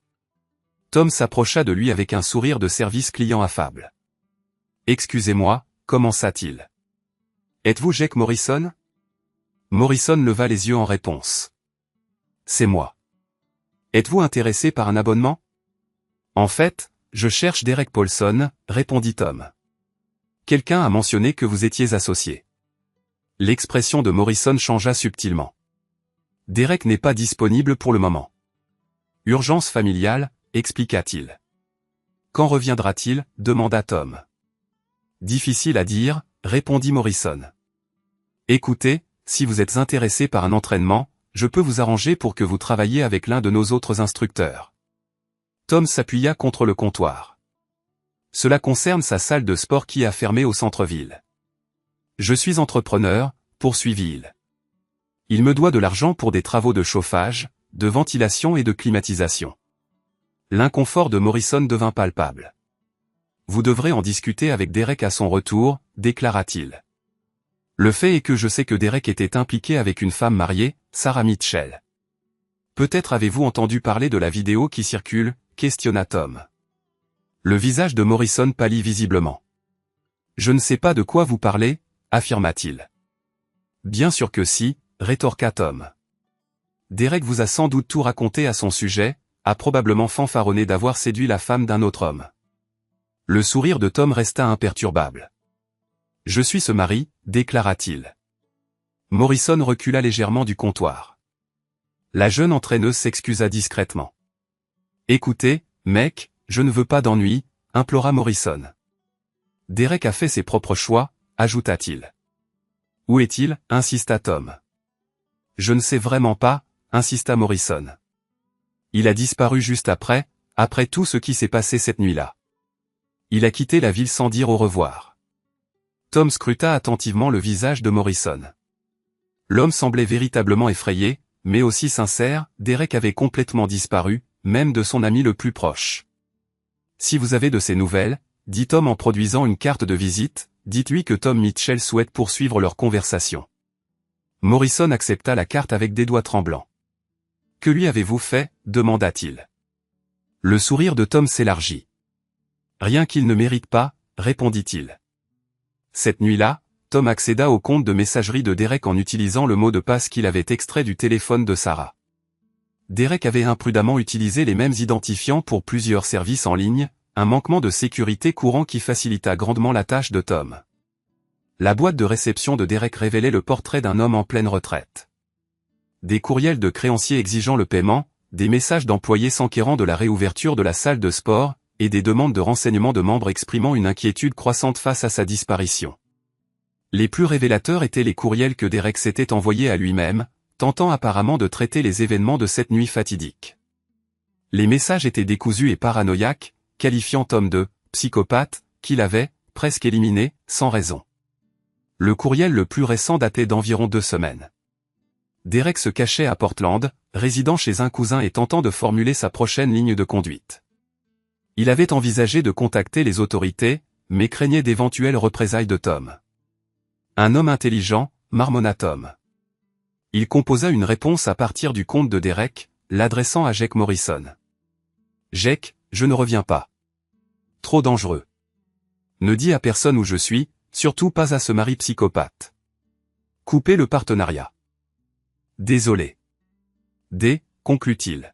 Tom s'approcha de lui avec un sourire de service client affable. « Excusez-moi, commença-t-il. Êtes-vous Jake Morrison? Morrison leva les yeux en réponse. C'est moi. Êtes-vous intéressé par un abonnement? En fait, je cherche Derek Paulson, répondit Tom. Quelqu'un a mentionné que vous étiez associé. L'expression de Morrison changea subtilement. Derek n'est pas disponible pour le moment. Urgence familiale, expliqua-t-il. Quand reviendra-t-il? Demanda Tom. Difficile à dire, répondit Morrison. Écoutez, si vous êtes intéressé par un entraînement, je peux vous arranger pour que vous travailliez avec l'un de nos autres instructeurs. Tom s'appuya contre le comptoir. Cela concerne sa salle de sport qui a fermé au centre-ville. Je suis entrepreneur, poursuivit-il. Il me doit de l'argent pour des travaux de chauffage, de ventilation et de climatisation. L'inconfort de Morrison devint palpable. Vous devrez en discuter avec Derek à son retour, déclara-t-il. Le fait est que je sais que Derek était impliqué avec une femme mariée, Sarah Mitchell. Peut-être avez-vous entendu parler de la vidéo qui circule, questionna Tom. Le visage de Morrison pâlit visiblement. Je ne sais pas de quoi vous parlez, affirma-t-il. Bien sûr que si, rétorqua Tom. Derek vous a sans doute tout raconté à son sujet, a probablement fanfaronné d'avoir séduit la femme d'un autre homme. Le sourire de Tom resta imperturbable. Je suis ce mari, déclara-t-il. Morrison recula légèrement du comptoir. La jeune entraîneuse s'excusa discrètement. Écoutez, mec, je ne veux pas d'ennui, implora Morrison. Derek a fait ses propres choix, ajouta-t-il. Où est-il? Insista Tom. Je ne sais vraiment pas, insista Morrison. Il a disparu juste après tout ce qui s'est passé cette nuit-là. Il a quitté la ville sans dire au revoir. Tom scruta attentivement le visage de Morrison. L'homme semblait véritablement effrayé, mais aussi sincère. Derek avait complètement disparu, même de son ami le plus proche. Si vous avez de ses nouvelles, dit Tom en produisant une carte de visite, dites-lui que Tom Mitchell souhaite poursuivre leur conversation. Morrison accepta la carte avec des doigts tremblants. Que lui avez-vous fait? Demanda-t-il. Le sourire de Tom s'élargit. Rien qu'il ne mérite pas, répondit-il. Cette nuit-là, Tom accéda au compte de messagerie de Derek en utilisant le mot de passe qu'il avait extrait du téléphone de Sarah. Derek avait imprudemment utilisé les mêmes identifiants pour plusieurs services en ligne, un manquement de sécurité courant qui facilita grandement la tâche de Tom. La boîte de réception de Derek révélait le portrait d'un homme en pleine retraite. Des courriels de créanciers exigeant le paiement, des messages d'employés s'enquérant de la réouverture de la salle de sport, et des demandes de renseignements de membres exprimant une inquiétude croissante face à sa disparition. Les plus révélateurs étaient les courriels que Derek s'était envoyés à lui-même, tentant apparemment de traiter les événements de cette nuit fatidique. Les messages étaient décousus et paranoïaques, qualifiant Tom de « psychopathe », qu'il avait, presque éliminé, sans raison. Le courriel le plus récent datait d'environ 2 semaines. Derek se cachait à Portland, résidant chez un cousin et tentant de formuler sa prochaine ligne de conduite. Il avait envisagé de contacter les autorités, mais craignait d'éventuelles représailles de Tom. Un homme intelligent, marmonna Tom. Il composa une réponse à partir du compte de Derek, l'adressant à Jake Morrison. Jake, je ne reviens pas. Trop dangereux. Ne dis à personne où je suis, surtout pas à ce mari psychopathe. Coupez le partenariat. Désolé. Conclut-il.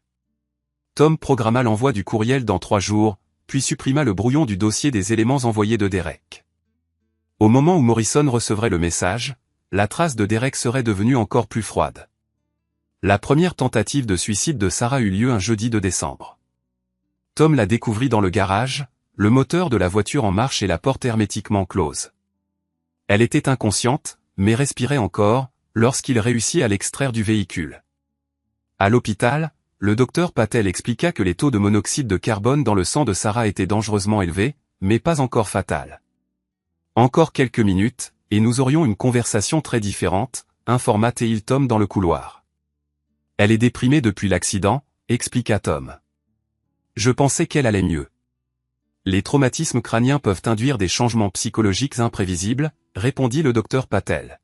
Tom programma l'envoi du courriel dans 3 jours, puis supprima le brouillon du dossier des éléments envoyés de Derek. Au moment où Morrison recevrait le message, la trace de Derek serait devenue encore plus froide. La première tentative de suicide de Sarah eut lieu un jeudi de décembre. Tom la découvrit dans le garage, le moteur de la voiture en marche et la porte hermétiquement close. Elle était inconsciente, mais respirait encore, lorsqu'il réussit à l'extraire du véhicule. À l'hôpital, le docteur Patel expliqua que les taux de monoxyde de carbone dans le sang de Sarah étaient dangereusement élevés, mais pas encore fatals. Encore quelques minutes, et nous aurions une conversation très différente, informa-t-il Tom dans le couloir. Elle est déprimée depuis l'accident, expliqua Tom. Je pensais qu'elle allait mieux. Les traumatismes crâniens peuvent induire des changements psychologiques imprévisibles, répondit le docteur Patel.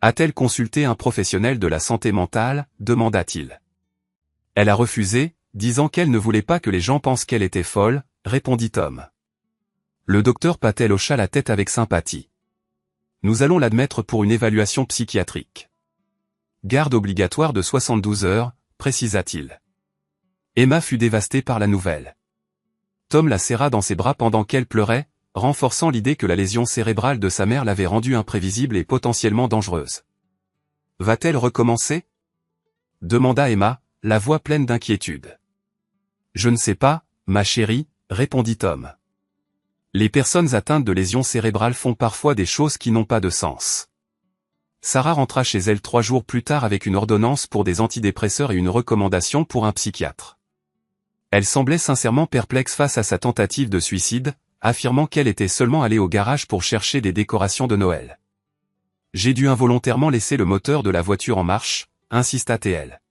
A-t-elle consulté un professionnel de la santé mentale, demanda-t-il. Elle a refusé, disant qu'elle ne voulait pas que les gens pensent qu'elle était folle, répondit Tom. Le docteur Patel hocha la tête avec sympathie. Nous allons l'admettre pour une évaluation psychiatrique. Garde obligatoire de 72 heures, précisa-t-il. Emma fut dévastée par la nouvelle. Tom la serra dans ses bras pendant qu'elle pleurait, renforçant l'idée que la lésion cérébrale de sa mère l'avait rendue imprévisible et potentiellement dangereuse. Va-t-elle recommencer? Demanda Emma, la voix pleine d'inquiétude. Je ne sais pas, ma chérie, répondit Tom. Les personnes atteintes de lésions cérébrales font parfois des choses qui n'ont pas de sens. Sarah rentra chez elle 3 jours plus tard avec une ordonnance pour des antidépresseurs et une recommandation pour un psychiatre. Elle semblait sincèrement perplexe face à sa tentative de suicide, affirmant qu'elle était seulement allée au garage pour chercher des décorations de Noël. J'ai dû involontairement laisser le moteur de la voiture en marche, insista-t-elle.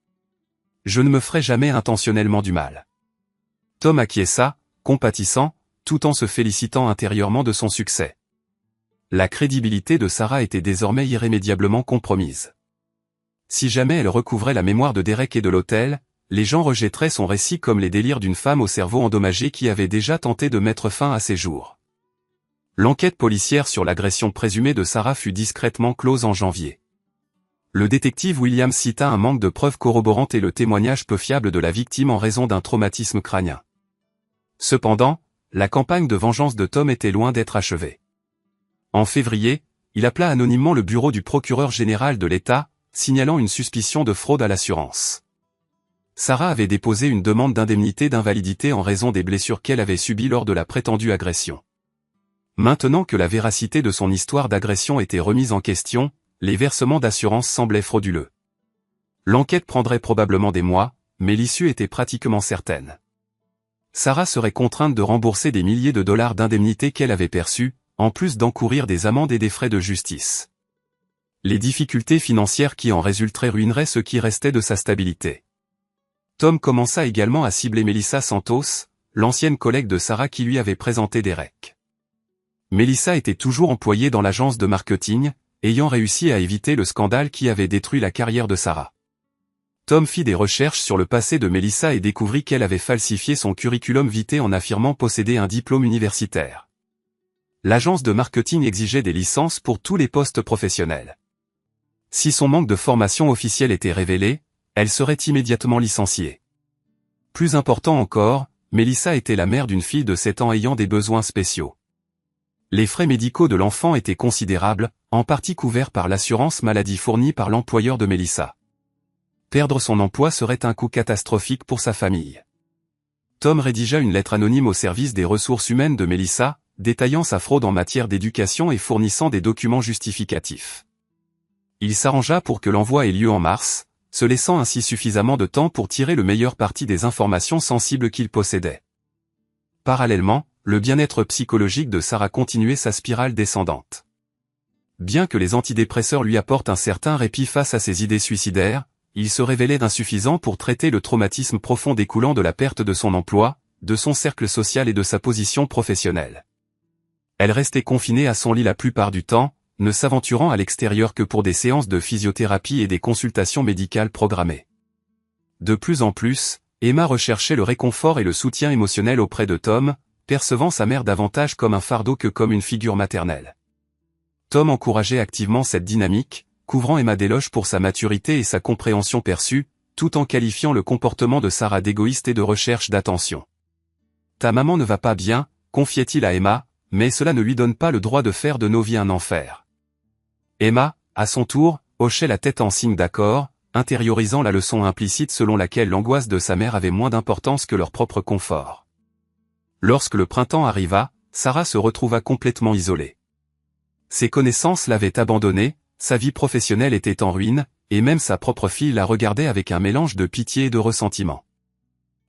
Je ne me ferai jamais intentionnellement du mal. Tom acquiesça, compatissant, tout en se félicitant intérieurement de son succès. La crédibilité de Sarah était désormais irrémédiablement compromise. Si jamais elle recouvrait la mémoire de Derek et de l'hôtel, les gens rejetteraient son récit comme les délires d'une femme au cerveau endommagé qui avait déjà tenté de mettre fin à ses jours. L'enquête policière sur l'agression présumée de Sarah fut discrètement close en janvier. Le détective Williams cita un manque de preuves corroborantes et le témoignage peu fiable de la victime en raison d'un traumatisme crânien. Cependant, la campagne de vengeance de Tom était loin d'être achevée. En février, il appela anonymement le bureau du procureur général de l'État, signalant une suspicion de fraude à l'assurance. Sarah avait déposé une demande d'indemnité d'invalidité en raison des blessures qu'elle avait subies lors de la prétendue agression. Maintenant que la véracité de son histoire d'agression était remise en question, les versements d'assurance semblaient frauduleux. L'enquête prendrait probablement des mois, mais l'issue était pratiquement certaine. Sarah serait contrainte de rembourser des milliers de dollars d'indemnités qu'elle avait perçues, en plus d'encourir des amendes et des frais de justice. Les difficultés financières qui en résulteraient ruineraient ce qui restait de sa stabilité. Tom commença également à cibler Melissa Santos, l'ancienne collègue de Sarah qui lui avait présenté Derek. Melissa était toujours employée dans l'agence de marketing, ayant réussi à éviter le scandale qui avait détruit la carrière de Sarah. Tom fit des recherches sur le passé de Melissa et découvrit qu'elle avait falsifié son curriculum vitae en affirmant posséder un diplôme universitaire. L'agence de marketing exigeait des licences pour tous les postes professionnels. Si son manque de formation officielle était révélé, elle serait immédiatement licenciée. Plus important encore, Melissa était la mère d'une fille de 7 ans ayant des besoins spéciaux. Les frais médicaux de l'enfant étaient considérables, en partie couverts par l'assurance maladie fournie par l'employeur de Melissa. Perdre son emploi serait un coup catastrophique pour sa famille. Tom rédigea une lettre anonyme au service des ressources humaines de Melissa, détaillant sa fraude en matière d'éducation et fournissant des documents justificatifs. Il s'arrangea pour que l'envoi ait lieu en mars, se laissant ainsi suffisamment de temps pour tirer le meilleur parti des informations sensibles qu'il possédait. Parallèlement, le bien-être psychologique de Sarah continuait sa spirale descendante. Bien que les antidépresseurs lui apportent un certain répit face à ses idées suicidaires, ils se révélaient insuffisants pour traiter le traumatisme profond découlant de la perte de son emploi, de son cercle social et de sa position professionnelle. Elle restait confinée à son lit la plupart du temps, ne s'aventurant à l'extérieur que pour des séances de physiothérapie et des consultations médicales programmées. De plus en plus, Emma recherchait le réconfort et le soutien émotionnel auprès de Tom, percevant sa mère davantage comme un fardeau que comme une figure maternelle. Tom encourageait activement cette dynamique, couvrant Emma d'éloges pour sa maturité et sa compréhension perçue, tout en qualifiant le comportement de Sarah d'égoïste et de recherche d'attention. « Ta maman ne va pas bien », confiait-il à Emma, mais cela ne lui donne pas le droit de faire de nos vies un enfer. Emma, à son tour, hochait la tête en signe d'accord, intériorisant la leçon implicite selon laquelle l'angoisse de sa mère avait moins d'importance que leur propre confort. Lorsque le printemps arriva, Sarah se retrouva complètement isolée. Ses connaissances l'avaient abandonnée, sa vie professionnelle était en ruine, et même sa propre fille la regardait avec un mélange de pitié et de ressentiment.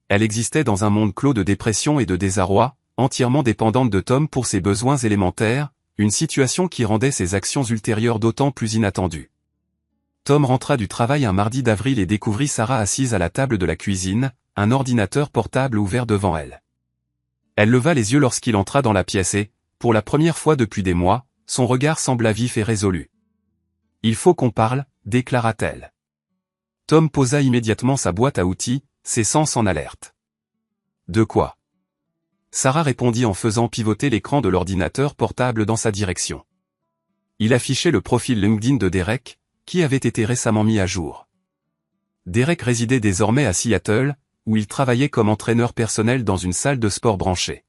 Elle existait dans un monde clos de dépression et de désarroi, entièrement dépendante de Tom pour ses besoins élémentaires, une situation qui rendait ses actions ultérieures d'autant plus inattendues. Tom rentra du travail un mardi d'avril et découvrit Sarah assise à la table de la cuisine, un ordinateur portable ouvert devant elle. Elle leva les yeux lorsqu'il entra dans la pièce et, pour la première fois depuis des mois, son regard sembla vif et résolu. « Il faut qu'on parle », déclara-t-elle. Tom posa immédiatement sa boîte à outils, ses sens en alerte. « De quoi ? Sarah répondit en faisant pivoter l'écran de l'ordinateur portable dans sa direction. Il affichait le profil LinkedIn de Derek, qui avait été récemment mis à jour. Derek résidait désormais à Seattle, où il travaillait comme entraîneur personnel dans une salle de sport branchée.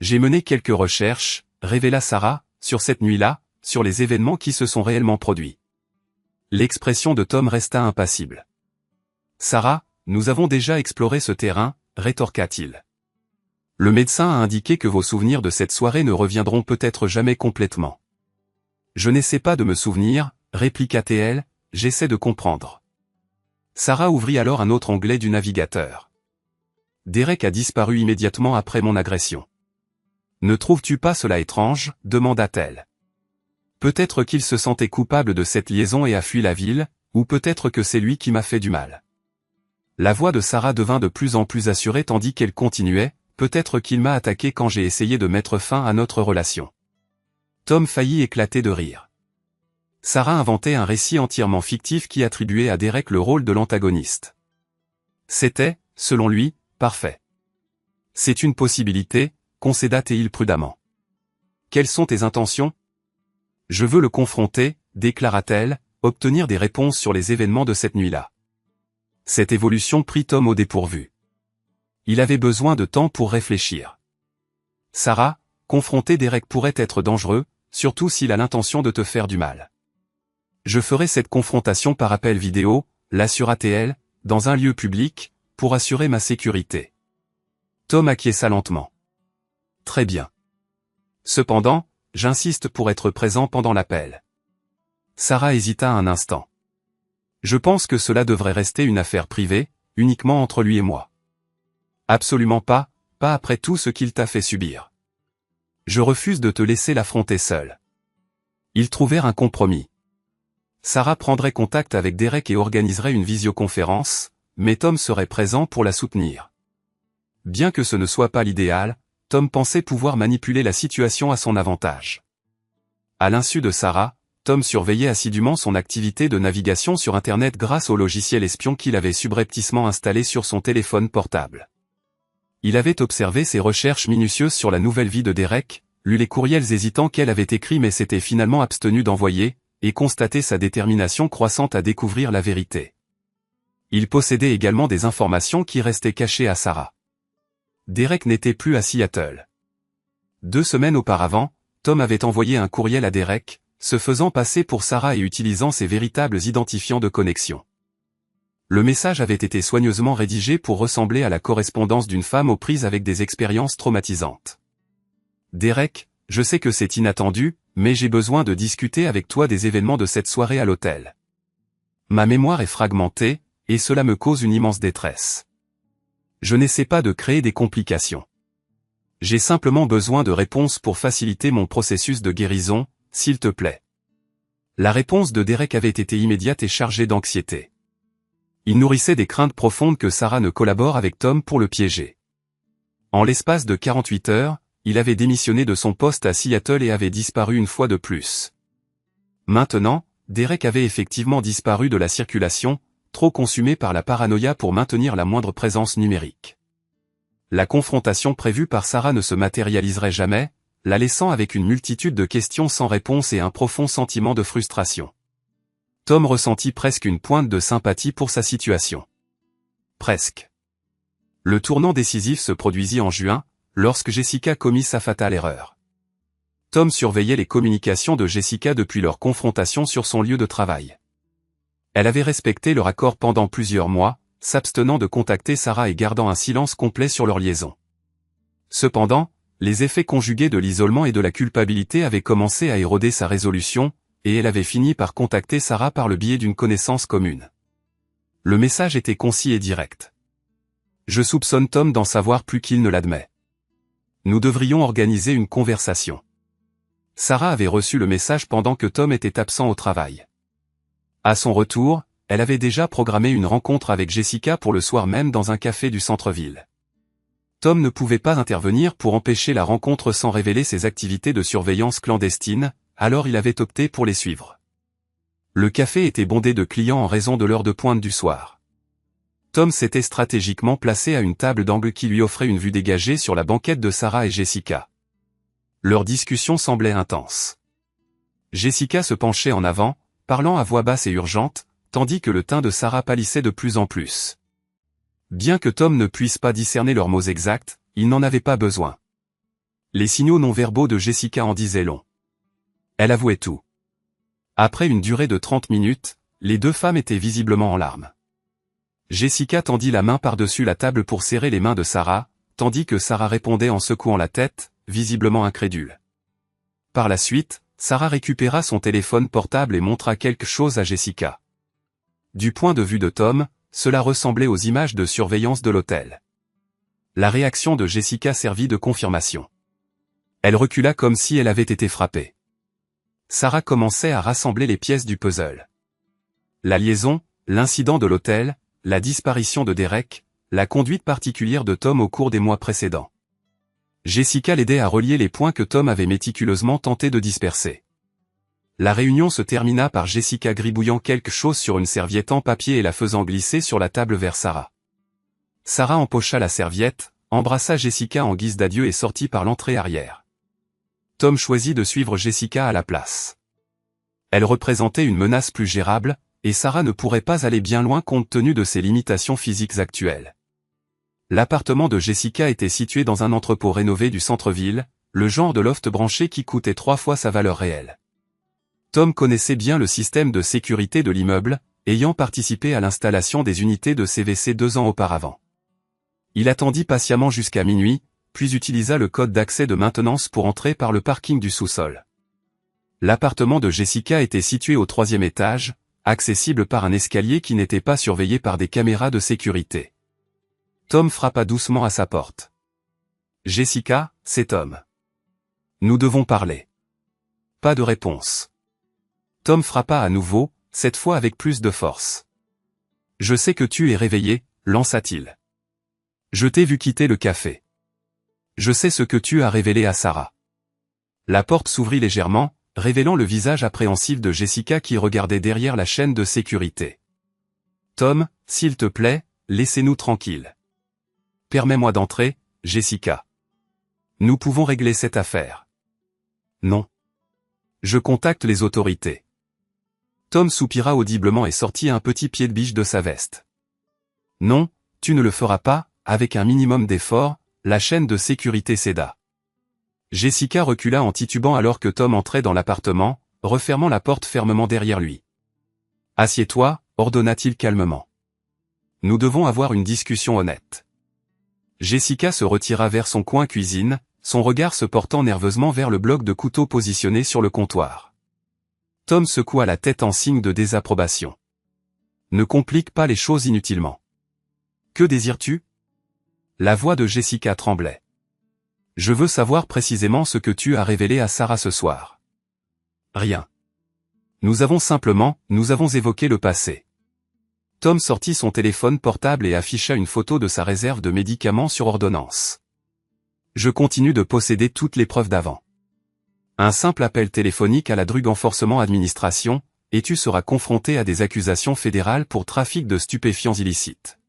J'ai mené quelques recherches, révéla Sarah, sur cette nuit-là, sur les événements qui se sont réellement produits. L'expression de Tom resta impassible. Sarah, nous avons déjà exploré ce terrain, rétorqua-t-il. Le médecin a indiqué que vos souvenirs de cette soirée ne reviendront peut-être jamais complètement. Je n'essaie pas de me souvenir, répliqua-t-elle, j'essaie de comprendre. Sarah ouvrit alors un autre onglet du navigateur. Derek a disparu immédiatement après mon agression. Ne trouves-tu pas cela étrange, demanda-t-elle. Peut-être qu'il se sentait coupable de cette liaison et a fui la ville, ou peut-être que c'est lui qui m'a fait du mal. La voix de Sarah devint de plus en plus assurée tandis qu'elle continuait, peut-être qu'il m'a attaqué quand j'ai essayé de mettre fin à notre relation. Tom faillit éclater de rire. Sarah inventait un récit entièrement fictif qui attribuait à Derek le rôle de l'antagoniste. C'était, selon lui, parfait. C'est une possibilité, concéda-t-il prudemment. Quelles sont tes intentions ? Je veux le confronter, déclara-t-elle, obtenir des réponses sur les événements de cette nuit-là. Cette évolution prit Tom au dépourvu. Il avait besoin de temps pour réfléchir. Sarah, confronter Derek pourrait être dangereux, surtout s'il a l'intention de te faire du mal. Je ferai cette confrontation par appel vidéo, l'assura-t-elle, dans un lieu public, pour assurer ma sécurité. Tom acquiesça lentement. Très bien. Cependant, j'insiste pour être présent pendant l'appel. Sarah hésita un instant. Je pense que cela devrait rester une affaire privée, uniquement entre lui et moi. Absolument pas, pas après tout ce qu'il t'a fait subir. Je refuse de te laisser l'affronter seul. Ils trouvèrent un compromis. Sarah prendrait contact avec Derek et organiserait une visioconférence, mais Tom serait présent pour la soutenir. Bien que ce ne soit pas l'idéal, Tom pensait pouvoir manipuler la situation à son avantage. À l'insu de Sarah, Tom surveillait assidûment son activité de navigation sur Internet grâce au logiciel espion qu'il avait subrepticement installé sur son téléphone portable. Il avait observé ses recherches minutieuses sur la nouvelle vie de Derek, lu les courriels hésitants qu'elle avait écrits mais s'était finalement abstenu d'envoyer, et constaté sa détermination croissante à découvrir la vérité. Il possédait également des informations qui restaient cachées à Sarah. Derek n'était plus à Seattle. 2 semaines auparavant, Tom avait envoyé un courriel à Derek, se faisant passer pour Sarah et utilisant ses véritables identifiants de connexion. Le message avait été soigneusement rédigé pour ressembler à la correspondance d'une femme aux prises avec des expériences traumatisantes. Derek, je sais que c'est inattendu, mais j'ai besoin de discuter avec toi des événements de cette soirée à l'hôtel. Ma mémoire est fragmentée, et cela me cause une immense détresse. Je n'essaie pas de créer des complications. J'ai simplement besoin de réponses pour faciliter mon processus de guérison, s'il te plaît. La réponse de Derek avait été immédiate et chargée d'anxiété. Il nourrissait des craintes profondes que Sarah ne collabore avec Tom pour le piéger. En l'espace de 48 heures, il avait démissionné de son poste à Seattle et avait disparu une fois de plus. Maintenant, Derek avait effectivement disparu de la circulation, trop consumé par la paranoïa pour maintenir la moindre présence numérique. La confrontation prévue par Sarah ne se matérialiserait jamais, la laissant avec une multitude de questions sans réponse et un profond sentiment de frustration. Tom ressentit presque une pointe de sympathie pour sa situation. Presque. Le tournant décisif se produisit en juin, lorsque Jessica commit sa fatale erreur. Tom surveillait les communications de Jessica depuis leur confrontation sur son lieu de travail. Elle avait respecté leur accord pendant plusieurs mois, s'abstenant de contacter Sarah et gardant un silence complet sur leur liaison. Cependant, les effets conjugués de l'isolement et de la culpabilité avaient commencé à éroder sa résolution, et elle avait fini par contacter Sarah par le biais d'une connaissance commune. Le message était concis et direct. Je soupçonne Tom d'en savoir plus qu'il ne l'admet. Nous devrions organiser une conversation. Sarah avait reçu le message pendant que Tom était absent au travail. À son retour, elle avait déjà programmé une rencontre avec Jessica pour le soir même dans un café du centre-ville. Tom ne pouvait pas intervenir pour empêcher la rencontre sans révéler ses activités de surveillance clandestine, alors il avait opté pour les suivre. Le café était bondé de clients en raison de l'heure de pointe du soir. Tom s'était stratégiquement placé à une table d'angle qui lui offrait une vue dégagée sur la banquette de Sarah et Jessica. Leur discussion semblait intense. Jessica se penchait en avant, parlant à voix basse et urgente, tandis que le teint de Sarah pâlissait de plus en plus. Bien que Tom ne puisse pas discerner leurs mots exacts, il n'en avait pas besoin. Les signaux non-verbaux de Jessica en disaient long. Elle avouait tout. Après une durée de 30 minutes, les deux femmes étaient visiblement en larmes. Jessica tendit la main par-dessus la table pour serrer les mains de Sarah, tandis que Sarah répondait en secouant la tête, visiblement incrédule. Par la suite, Sarah récupéra son téléphone portable et montra quelque chose à Jessica. Du point de vue de Tom, cela ressemblait aux images de surveillance de l'hôtel. La réaction de Jessica servit de confirmation. Elle recula comme si elle avait été frappée. Sarah commençait à rassembler les pièces du puzzle. La liaison, l'incident de l'hôtel, la disparition de Derek, la conduite particulière de Tom au cours des mois précédents. Jessica l'aidait à relier les points que Tom avait méticuleusement tenté de disperser. La réunion se termina par Jessica gribouillant quelque chose sur une serviette en papier et la faisant glisser sur la table vers Sarah. Sarah empocha la serviette, embrassa Jessica en guise d'adieu et sortit par l'entrée arrière. Tom choisit de suivre Jessica à la place. Elle représentait une menace plus gérable, et Sarah ne pourrait pas aller bien loin compte tenu de ses limitations physiques actuelles. L'appartement de Jessica était situé dans un entrepôt rénové du centre-ville, le genre de loft branché qui coûtait 3 fois sa valeur réelle. Tom connaissait bien le système de sécurité de l'immeuble, ayant participé à l'installation des unités de CVC 2 ans auparavant. Il attendit patiemment jusqu'à minuit, puis utilisa le code d'accès de maintenance pour entrer par le parking du sous-sol. L'appartement de Jessica était situé au 3e étage, accessible par un escalier qui n'était pas surveillé par des caméras de sécurité. Tom frappa doucement à sa porte. « Jessica, c'est Tom. Nous devons parler. » Pas de réponse. Tom frappa à nouveau, cette fois avec plus de force. « Je sais que tu es réveillé, » lança-t-il. « Je t'ai vu quitter le café. Je sais ce que tu as révélé à Sarah. » La porte s'ouvrit légèrement, révélant le visage appréhensif de Jessica qui regardait derrière la chaîne de sécurité. « Tom, s'il te plaît, laissez-nous tranquilles. Permets-moi d'entrer, Jessica. Nous pouvons régler cette affaire. » « Non. Je contacte les autorités. » Tom soupira audiblement et sortit un petit pied de biche de sa veste. « Non, tu ne le feras pas. » Avec un minimum d'effort, la chaîne de sécurité céda. Jessica recula en titubant alors que Tom entrait dans l'appartement, refermant la porte fermement derrière lui. « Assieds-toi, » ordonna-t-il calmement. « Nous devons avoir une discussion honnête. » Jessica se retira vers son coin cuisine, son regard se portant nerveusement vers le bloc de couteaux positionné sur le comptoir. Tom secoua la tête en signe de désapprobation. « Ne complique pas les choses inutilement. »« Que désires-tu » La voix de Jessica tremblait. « Je veux savoir précisément ce que tu as révélé à Sarah ce soir. » « Rien. Nous avons évoqué le passé. » Tom sortit son téléphone portable et afficha une photo de sa réserve de médicaments sur ordonnance. « Je continue de posséder toutes les preuves d'avant. Un simple appel téléphonique à la Drug Enforcement Administration, et tu seras confronté à des accusations fédérales pour trafic de stupéfiants illicites. »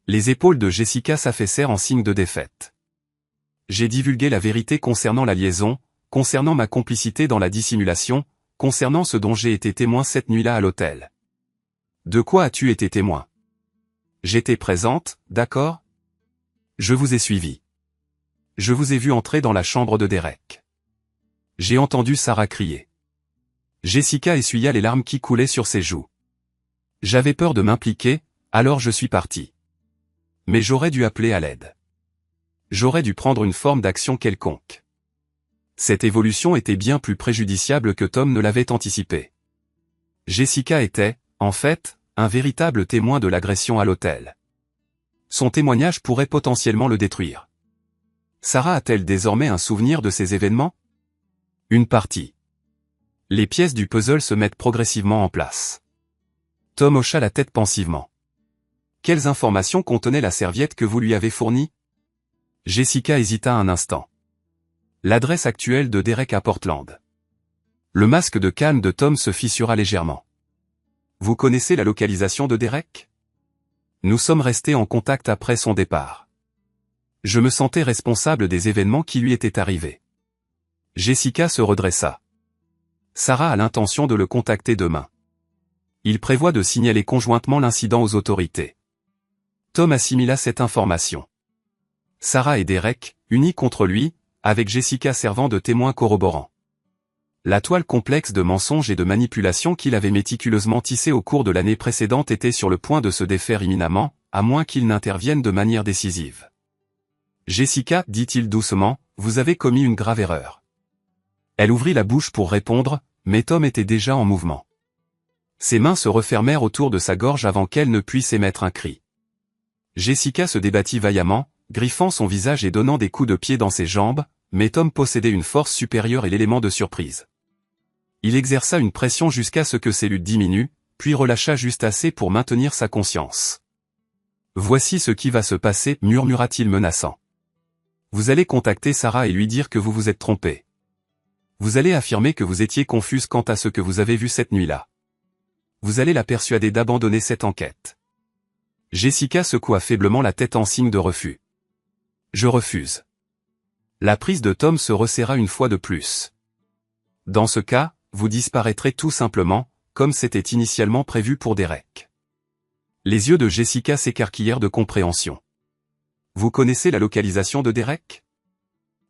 Les épaules de Jessica s'affaissèrent en signe de défaite. « J'ai divulgué la vérité concernant la liaison, concernant ma complicité dans la dissimulation, concernant ce dont j'ai été témoin cette nuit-là à l'hôtel. » « De quoi as-tu été témoin ? » ?»« J'étais présente, d'accord ? Je vous ai suivi. Je vous ai vu entrer dans la chambre de Derek. J'ai entendu Sarah crier. » Jessica essuya les larmes qui coulaient sur ses joues. « J'avais peur de m'impliquer, alors je suis partie. Mais j'aurais dû appeler à l'aide. J'aurais dû prendre une forme d'action quelconque. » Cette évolution était bien plus préjudiciable que Tom ne l'avait anticipé. Jessica était, en fait, un véritable témoin de l'agression à l'hôtel. Son témoignage pourrait potentiellement le détruire. Sarah a-t-elle désormais un souvenir de ces événements ? Une partie. Les pièces du puzzle se mettent progressivement en place. Tom hocha la tête pensivement. Quelles informations contenait la serviette que vous lui avez fournie ? Jessica hésita un instant. L'adresse actuelle de Derek à Portland. Le masque de calme de Tom se fissura légèrement. Vous connaissez la localisation de Derek ? Nous sommes restés en contact après son départ. Je me sentais responsable des événements qui lui étaient arrivés. Jessica se redressa. Sarah a l'intention de le contacter demain. Il prévoit de signaler conjointement l'incident aux autorités. Tom assimila cette information. Sarah et Derek, unis contre lui, avec Jessica servant de témoin corroborant. La toile complexe de mensonges et de manipulations qu'il avait méticuleusement tissée au cours de l'année précédente était sur le point de se défaire imminemment, à moins qu'il n'intervienne de manière décisive. Jessica, dit-il doucement, vous avez commis une grave erreur. Elle ouvrit la bouche pour répondre, mais Tom était déjà en mouvement. Ses mains se refermèrent autour de sa gorge avant qu'elle ne puisse émettre un cri. Jessica se débattit vaillamment, griffant son visage et donnant des coups de pied dans ses jambes, mais Tom possédait une force supérieure et l'élément de surprise. Il exerça une pression jusqu'à ce que ses luttes diminuent, puis relâcha juste assez pour maintenir sa conscience. « Voici ce qui va se passer, murmura-t-il menaçant. Vous allez contacter Sarah et lui dire que vous vous êtes trompé. Vous allez affirmer que vous étiez confuse quant à ce que vous avez vu cette nuit-là. Vous allez la persuader d'abandonner cette enquête. » Jessica secoua faiblement la tête en signe de refus. « Je refuse. » La prise de Tom se resserra une fois de plus. « Dans ce cas, vous disparaîtrez tout simplement, comme c'était initialement prévu pour Derek. » Les yeux de Jessica s'écarquillèrent de compréhension. « Vous connaissez la localisation de Derek ? »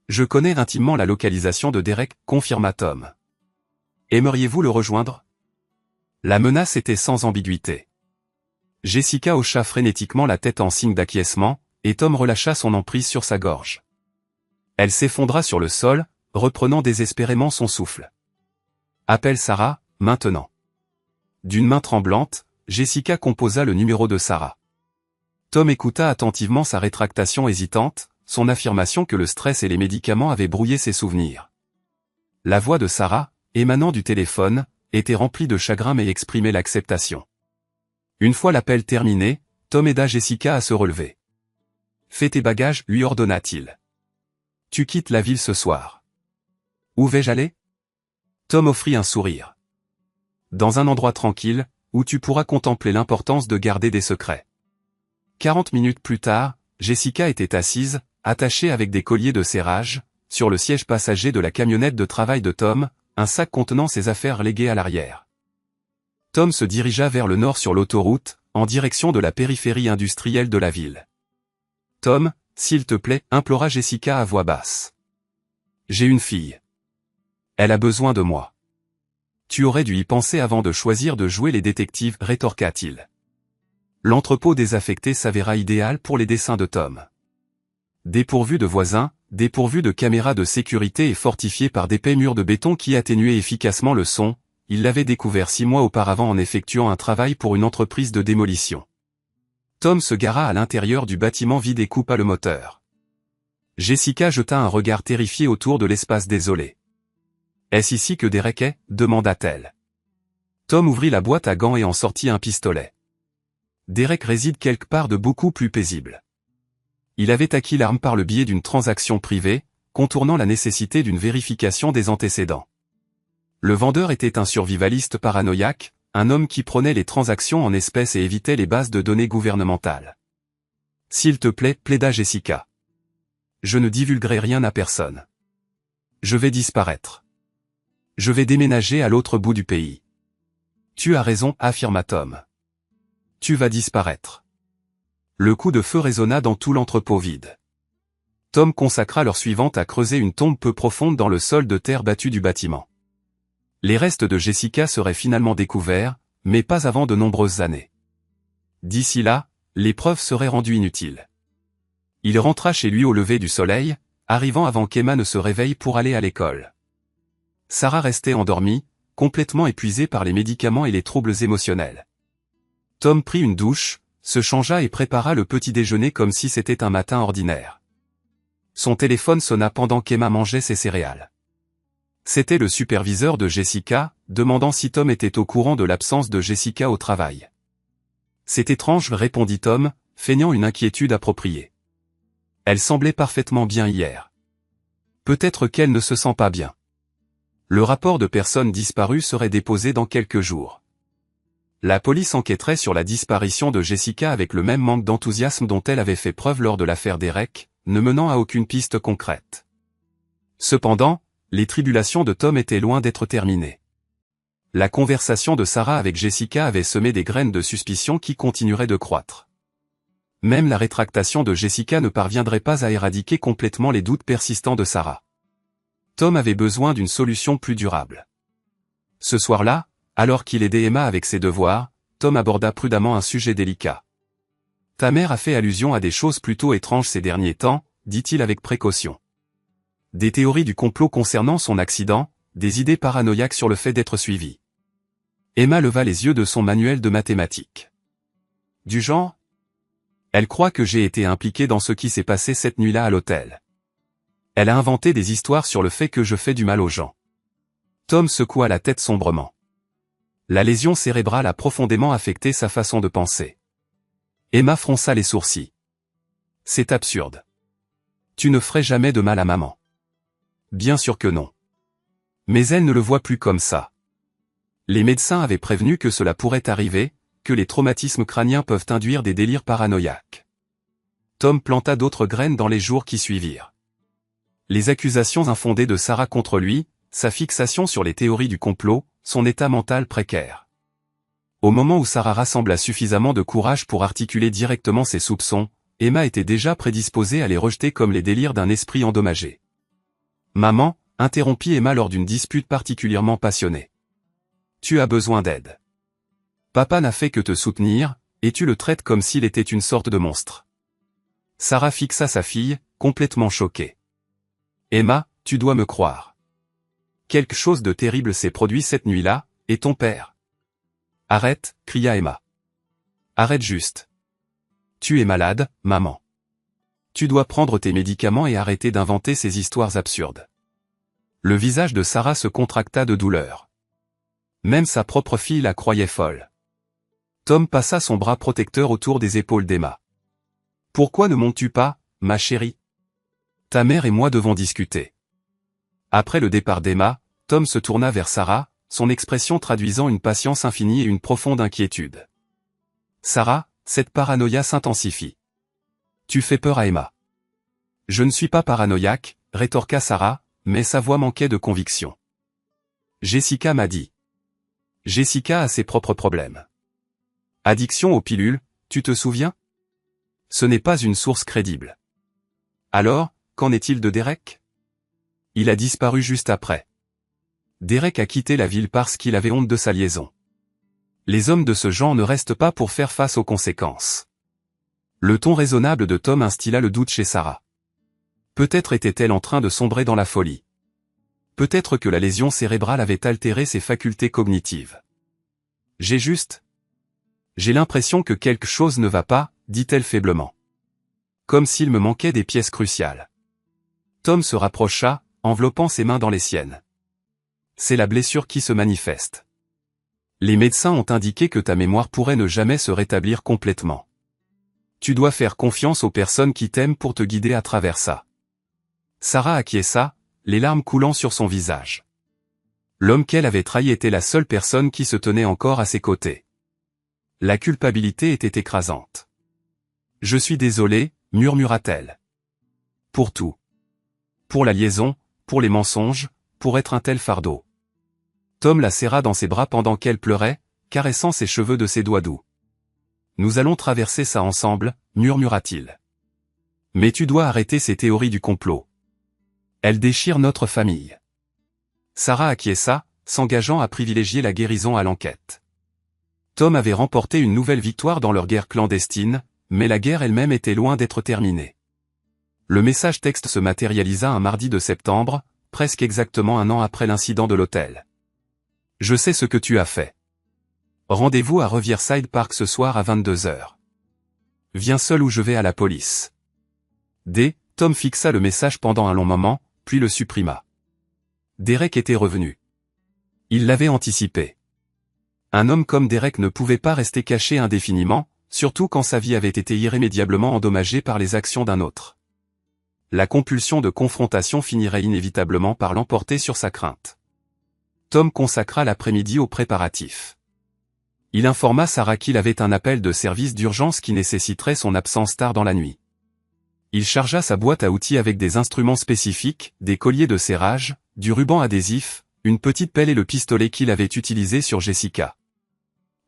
« Je connais intimement la localisation de Derek, confirma Tom. « Aimeriez-vous le rejoindre ?» La menace était sans ambiguïté. Jessica hocha frénétiquement la tête en signe d'acquiescement, et Tom relâcha son emprise sur sa gorge. Elle s'effondra sur le sol, reprenant désespérément son souffle. « Appelle Sarah, maintenant. » D'une main tremblante, Jessica composa le numéro de Sarah. Tom écouta attentivement sa rétractation hésitante, son affirmation que le stress et les médicaments avaient brouillé ses souvenirs. La voix de Sarah, émanant du téléphone, était remplie de chagrin mais exprimait l'acceptation. Une fois l'appel terminé, Tom aida Jessica à se relever. « Fais tes bagages, lui ordonna-t-il. Tu quittes la ville ce soir. » « Où vais-je aller ?» Tom offrit un sourire. « Dans un endroit tranquille, où tu pourras contempler l'importance de garder des secrets. » 40 minutes plus tard, Jessica était assise, attachée avec des colliers de serrage, sur le siège passager de la camionnette de travail de Tom, un sac contenant ses affaires léguées à l'arrière. Tom se dirigea vers le nord sur l'autoroute, en direction de la périphérie industrielle de la ville. « Tom, s'il te plaît, implora Jessica à voix basse. J'ai une fille. Elle a besoin de moi. Tu aurais dû y penser avant de choisir de jouer les détectives, rétorqua-t-il. L'entrepôt désaffecté s'avéra idéal pour les dessins de Tom. Dépourvu de voisins, dépourvu de caméras de sécurité et fortifié par d'épais murs de béton qui atténuaient efficacement le son, il l'avait découvert 6 mois auparavant en effectuant un travail pour une entreprise de démolition. Tom se gara à l'intérieur du bâtiment vide et coupa le moteur. Jessica jeta un regard terrifié autour de l'espace désolé. « Est-ce ici que Derek est ?» demanda-t-elle. Tom ouvrit la boîte à gants et en sortit un pistolet. Derek réside quelque part de beaucoup plus paisible. Il avait acquis l'arme par le biais d'une transaction privée, contournant la nécessité d'une vérification des antécédents. Le vendeur était un survivaliste paranoïaque, un homme qui prônait les transactions en espèces et évitait les bases de données gouvernementales. « S'il te plaît, plaida Jessica. Je ne divulguerai rien à personne. Je vais disparaître. Je vais déménager à l'autre bout du pays. » « Tu as raison, affirma Tom. Tu vas disparaître. » Le coup de feu résonna dans tout l'entrepôt vide. Tom consacra l'heure suivante à creuser une tombe peu profonde dans le sol de terre battue du bâtiment. Les restes de Jessica seraient finalement découverts, mais pas avant de nombreuses années. D'ici là, l'épreuve serait rendue inutile. Il rentra chez lui au lever du soleil, arrivant avant qu'Emma ne se réveille pour aller à l'école. Sarah restait endormie, complètement épuisée par les médicaments et les troubles émotionnels. Tom prit une douche, se changea et prépara le petit déjeuner comme si c'était un matin ordinaire. Son téléphone sonna pendant qu'Emma mangeait ses céréales. C'était le superviseur de Jessica, demandant si Tom était au courant de l'absence de Jessica au travail. « C'est étrange, répondit Tom, feignant une inquiétude appropriée. Elle semblait parfaitement bien hier. Peut-être qu'elle ne se sent pas bien. Le rapport de personnes disparues serait déposé dans quelques jours. La police enquêterait sur la disparition de Jessica avec le même manque d'enthousiasme dont elle avait fait preuve lors de l'affaire Derek, ne menant à aucune piste concrète. Cependant, les tribulations de Tom étaient loin d'être terminées. La conversation de Sarah avec Jessica avait semé des graines de suspicion qui continueraient de croître. Même la rétractation de Jessica ne parviendrait pas à éradiquer complètement les doutes persistants de Sarah. Tom avait besoin d'une solution plus durable. Ce soir-là, alors qu'il aidait Emma avec ses devoirs, Tom aborda prudemment un sujet délicat. « Ta mère a fait allusion à des choses plutôt étranges ces derniers temps, dit-il avec précaution. Des théories du complot concernant son accident, des idées paranoïaques sur le fait d'être suivie. » Emma leva les yeux de son manuel de mathématiques. « Du genre ? Elle croit que j'ai été impliqué dans ce qui s'est passé cette nuit-là à l'hôtel. Elle a inventé des histoires sur le fait que je fais du mal aux gens. » Tom secoua la tête sombrement. La lésion cérébrale a profondément affecté sa façon de penser. Emma fronça les sourcils. « C'est absurde. Tu ne ferais jamais de mal à maman. » Bien sûr que non. Mais elle ne le voit plus comme ça. Les médecins avaient prévenu que cela pourrait arriver, que les traumatismes crâniens peuvent induire des délires paranoïaques. Tom planta d'autres graines dans les jours qui suivirent. Les accusations infondées de Sarah contre lui, sa fixation sur les théories du complot, son état mental précaire. Au moment où Sarah rassembla suffisamment de courage pour articuler directement ses soupçons, Emma était déjà prédisposée à les rejeter comme les délires d'un esprit endommagé. « Maman », interrompit Emma lors d'une dispute particulièrement passionnée. « Tu as besoin d'aide. Papa n'a fait que te soutenir, et tu le traites comme s'il était une sorte de monstre. » Sarah fixa sa fille, complètement choquée. « Emma, tu dois me croire. Quelque chose de terrible s'est produit cette nuit-là, et ton père. »« Arrête », cria Emma. « Arrête juste. Tu es malade, maman. Tu dois prendre tes médicaments et arrêter d'inventer ces histoires absurdes. » Le visage de Sarah se contracta de douleur. Même sa propre fille la croyait folle. Tom passa son bras protecteur autour des épaules d'Emma. « Pourquoi ne montes-tu pas, ma chérie ? Ta mère et moi devons discuter. » Après le départ d'Emma, Tom se tourna vers Sarah, son expression traduisant une patience infinie et une profonde inquiétude. « Sarah, cette paranoïa s'intensifie. Tu fais peur à Emma. »« Je ne suis pas paranoïaque, » rétorqua Sarah, mais sa voix manquait de conviction. « Jessica m'a dit. » Jessica a ses propres problèmes. Addiction aux pilules, tu te souviens ? Ce n'est pas une source crédible. Alors, qu'en est-il de Derek ? Il a disparu juste après. Derek a quitté la ville parce qu'il avait honte de sa liaison. Les hommes de ce genre ne restent pas pour faire face aux conséquences. Le ton raisonnable de Tom instilla le doute chez Sarah. Peut-être était-elle en train de sombrer dans la folie. Peut-être que la lésion cérébrale avait altéré ses facultés cognitives. J'ai l'impression que quelque chose ne va pas, dit-elle faiblement. Comme s'il me manquait des pièces cruciales. Tom se rapprocha, enveloppant ses mains dans les siennes. C'est la blessure qui se manifeste. Les médecins ont indiqué que ta mémoire pourrait ne jamais se rétablir complètement. Tu dois faire confiance aux personnes qui t'aiment pour te guider à travers ça. Sarah acquiesça, les larmes coulant sur son visage. L'homme qu'elle avait trahi était la seule personne qui se tenait encore à ses côtés. La culpabilité était écrasante. « Je suis désolée », murmura-t-elle. « Pour tout. Pour la liaison, pour les mensonges, pour être un tel fardeau. » Tom la serra dans ses bras pendant qu'elle pleurait, caressant ses cheveux de ses doigts doux. « Nous allons traverser ça ensemble, » murmura-t-il. « Mais tu dois arrêter ces théories du complot. Elles déchirent notre famille. » Sarah acquiesça, s'engageant à privilégier la guérison à l'enquête. Tom avait remporté une nouvelle victoire dans leur guerre clandestine, mais la guerre elle-même était loin d'être terminée. Le message texte se matérialisa un mardi de septembre, presque exactement un an après l'incident de l'hôtel. « Je sais ce que tu as fait. Rendez-vous à Riverside Park ce soir à 22h. Viens seul ou je vais à la police. » Tom fixa le message pendant un long moment, puis le supprima. Derek était revenu. Il l'avait anticipé. Un homme comme Derek ne pouvait pas rester caché indéfiniment, surtout quand sa vie avait été irrémédiablement endommagée par les actions d'un autre. La compulsion de confrontation finirait inévitablement par l'emporter sur sa crainte. Tom consacra l'après-midi aux préparatifs. Il informa Sarah qu'il avait un appel de service d'urgence qui nécessiterait son absence tard dans la nuit. Il chargea sa boîte à outils avec des instruments spécifiques, des colliers de serrage, du ruban adhésif, une petite pelle et le pistolet qu'il avait utilisé sur Jessica.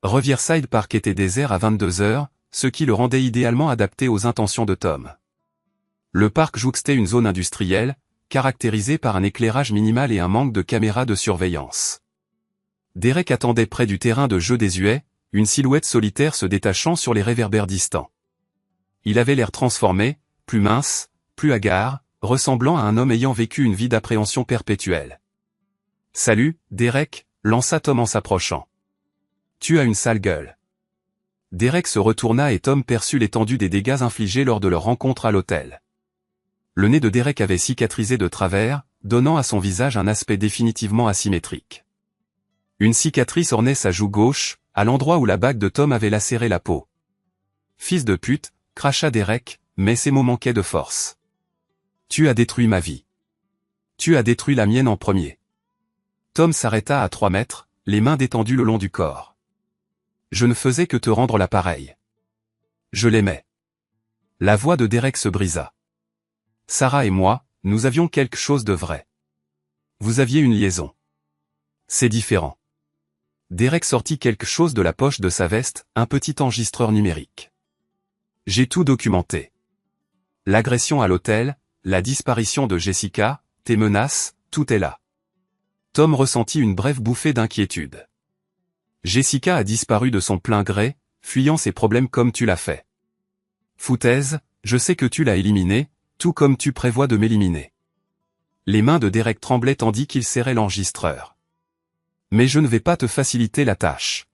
Riverside Park était désert à 22 heures, ce qui le rendait idéalement adapté aux intentions de Tom. Le parc jouxtait une zone industrielle, caractérisée par un éclairage minimal et un manque de caméras de surveillance. Derek attendait près du terrain de jeu désuet, une silhouette solitaire se détachant sur les réverbères distants. Il avait l'air transformé, plus mince, plus hagard, ressemblant à un homme ayant vécu une vie d'appréhension perpétuelle. « Salut, Derek » lança Tom en s'approchant. « Tu as une sale gueule. » Derek se retourna et Tom perçut l'étendue des dégâts infligés lors de leur rencontre à l'hôtel. Le nez de Derek avait cicatrisé de travers, donnant à son visage un aspect définitivement asymétrique. Une cicatrice ornait sa joue gauche, à l'endroit où la bague de Tom avait lacéré la peau. « Fils de pute » cracha Derek, mais ses mots manquaient de force. « Tu as détruit ma vie. Tu as détruit la mienne en premier. » Tom s'arrêta à 3 mètres, les mains détendues le long du corps. « Je ne faisais que te rendre l'appareil. Je l'aimais. » La voix de Derek se brisa. « Sarah et moi, nous avions quelque chose de vrai. Vous aviez une liaison. C'est différent. » Derek sortit quelque chose de la poche de sa veste, un petit enregistreur numérique. « J'ai tout documenté. L'agression à l'hôtel, la disparition de Jessica, tes menaces, tout est là. » Tom ressentit une brève bouffée d'inquiétude. Jessica a disparu de son plein gré, fuyant ses problèmes comme tu l'as fait. Foutaise, je sais que tu l'as éliminée, tout comme tu prévois de m'éliminer. Les mains de Derek tremblaient tandis qu'il serrait l'enregistreur. Mais je ne vais pas te faciliter la tâche.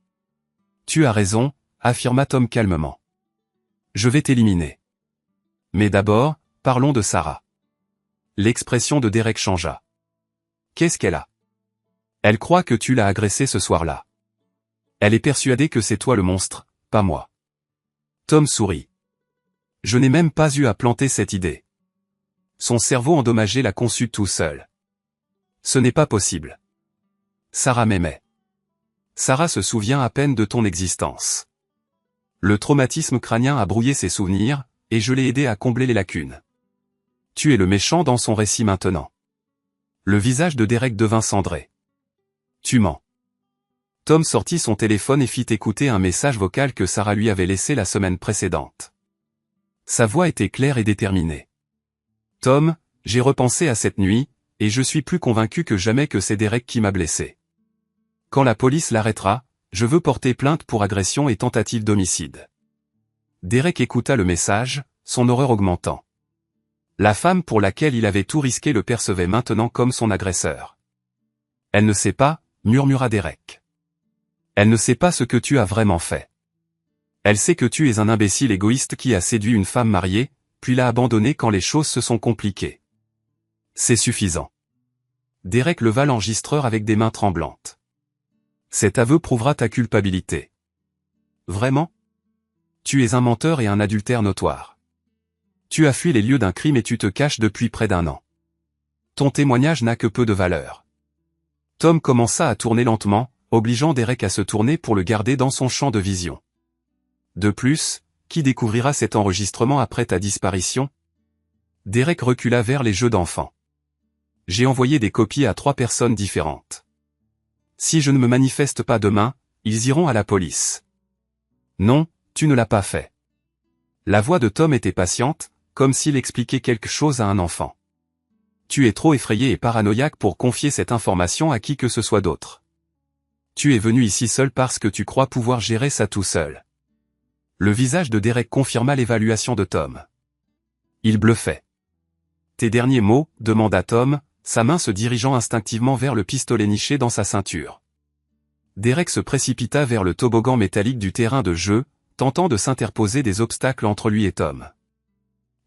Tu as raison, affirma Tom calmement. Je vais t'éliminer. Mais d'abord, parlons de Sarah. L'expression de Derek changea. Qu'est-ce qu'elle a? Elle croit que tu l'as agressée ce soir-là. Elle est persuadée que c'est toi le monstre, pas moi. Tom sourit. Je n'ai même pas eu à planter cette idée. Son cerveau endommagé l'a conçue tout seul. Ce n'est pas possible. Sarah m'aimait. Sarah se souvient à peine de ton existence. Le traumatisme crânien a brouillé ses souvenirs, et je l'ai aidé à combler les lacunes. Tu es le méchant dans son récit maintenant. Le visage de Derek devint cendré. Tu mens. Tom sortit son téléphone et fit écouter un message vocal que Sarah lui avait laissé la semaine précédente. Sa voix était claire et déterminée. Tom, j'ai repensé à cette nuit, et je suis plus convaincu que jamais que c'est Derek qui m'a blessé. Quand la police l'arrêtera, je veux porter plainte pour agression et tentative d'homicide. Derek écouta le message, son horreur augmentant. La femme pour laquelle il avait tout risqué le percevait maintenant comme son agresseur. Elle ne sait pas, murmura Derek. Elle ne sait pas ce que tu as vraiment fait. Elle sait que tu es un imbécile égoïste qui a séduit une femme mariée, puis l'a abandonnée quand les choses se sont compliquées. C'est suffisant. Derek leva l'enregistreur avec des mains tremblantes. Cet aveu prouvera ta culpabilité. Vraiment? Tu es un menteur et un adultère notoire. Tu as fui les lieux d'un crime et tu te caches depuis près d'1 an. Ton témoignage n'a que peu de valeur. Tom commença à tourner lentement, obligeant Derek à se tourner pour le garder dans son champ de vision. De plus, qui découvrira cet enregistrement après ta disparition? Derek recula vers les jeux d'enfants. J'ai envoyé des copies à 3 personnes différentes. Si je ne me manifeste pas demain, ils iront à la police. Non, tu ne l'as pas fait. La voix de Tom était patiente, comme s'il expliquait quelque chose à un enfant. Tu es trop effrayé et paranoïaque pour confier cette information à qui que ce soit d'autre. Tu es venu ici seul parce que tu crois pouvoir gérer ça tout seul. Le visage de Derek confirma l'évaluation de Tom. Il bluffait. Tes derniers mots, demanda Tom, sa main se dirigeant instinctivement vers le pistolet niché dans sa ceinture. Derek se précipita vers le toboggan métallique du terrain de jeu, tentant de s'interposer des obstacles entre lui et Tom.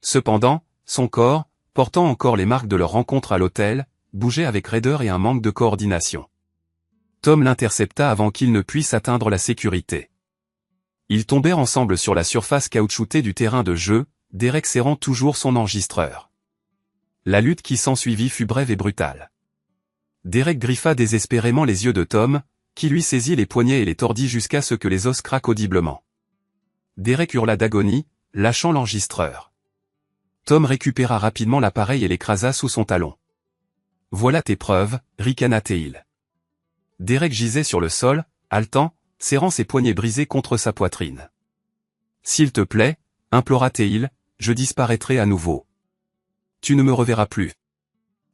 Cependant, son corps, portant encore les marques de leur rencontre à l'hôtel, bougeait avec raideur et un manque de coordination. Tom l'intercepta avant qu'il ne puisse atteindre la sécurité. Ils tombèrent ensemble sur la surface caoutchoutée du terrain de jeu, Derek serrant toujours son enregistreur. La lutte qui s'ensuivit fut brève et brutale. Derek griffa désespérément les yeux de Tom, qui lui saisit les poignets et les tordit jusqu'à ce que les os craquent audiblement. Derek hurla d'agonie, lâchant l'enregistreur. Tom récupéra rapidement l'appareil et l'écrasa sous son talon. « Voilà tes preuves, ricana Teil. » Derek gisait sur le sol, haletant, serrant ses poignets brisés contre sa poitrine. « S'il te plaît, implora Teil, je disparaîtrai à nouveau. Tu ne me reverras plus. »«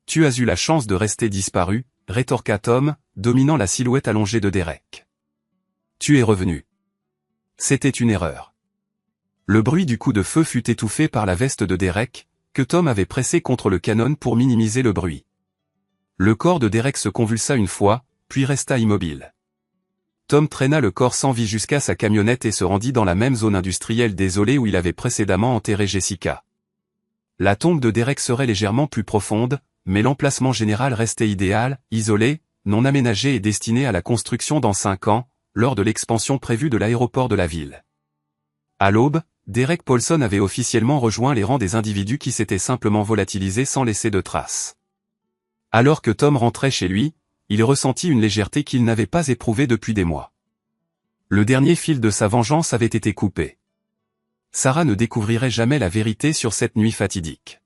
Tu as eu la chance de rester disparu, » rétorqua Tom, dominant la silhouette allongée de Derek. « Tu es revenu. » C'était une erreur. Le bruit du coup de feu fut étouffé par la veste de Derek, que Tom avait pressée contre le canon pour minimiser le bruit. Le corps de Derek se convulsa une fois, puis resta immobile. Tom traîna le corps sans vie jusqu'à sa camionnette et se rendit dans la même zone industrielle désolée où il avait précédemment enterré Jessica. La tombe de Derek serait légèrement plus profonde, mais l'emplacement général restait idéal, isolé, non aménagé et destiné à la construction dans 5 ans, lors de l'expansion prévue de l'aéroport de la ville. À l'aube, Derek Paulson avait officiellement rejoint les rangs des individus qui s'étaient simplement volatilisés sans laisser de traces. Alors que Tom rentrait chez lui, il ressentit une légèreté qu'il n'avait pas éprouvée depuis des mois. Le dernier fil de sa vengeance avait été coupé. Sarah ne découvrirait jamais la vérité sur cette nuit fatidique.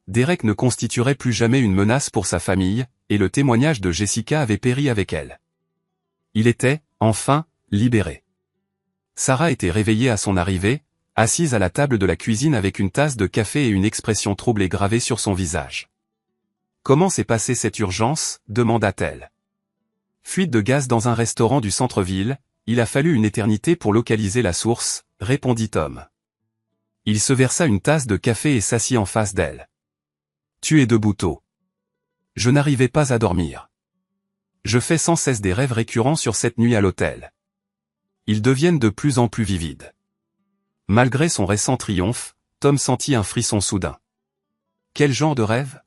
Derek ne constituerait plus jamais une menace pour sa famille, et le témoignage de Jessica avait péri avec elle. Il était, enfin, libéré. Sarah était réveillée à son arrivée, assise à la table de la cuisine avec une tasse de café et une expression troublée gravée sur son visage. « Comment s'est passée cette urgence ?» demanda-t-elle. « Fuite de gaz dans un restaurant du centre-ville, il a fallu une éternité pour localiser la source », répondit Tom. Il se versa une tasse de café et s'assit en face d'elle. « Tu es debout tôt. » Je n'arrivais pas à dormir. Je fais sans cesse des rêves récurrents sur cette nuit à l'hôtel. Ils deviennent de plus en plus vivides. Malgré son récent triomphe, Tom sentit un frisson soudain. Quel genre de rêve ?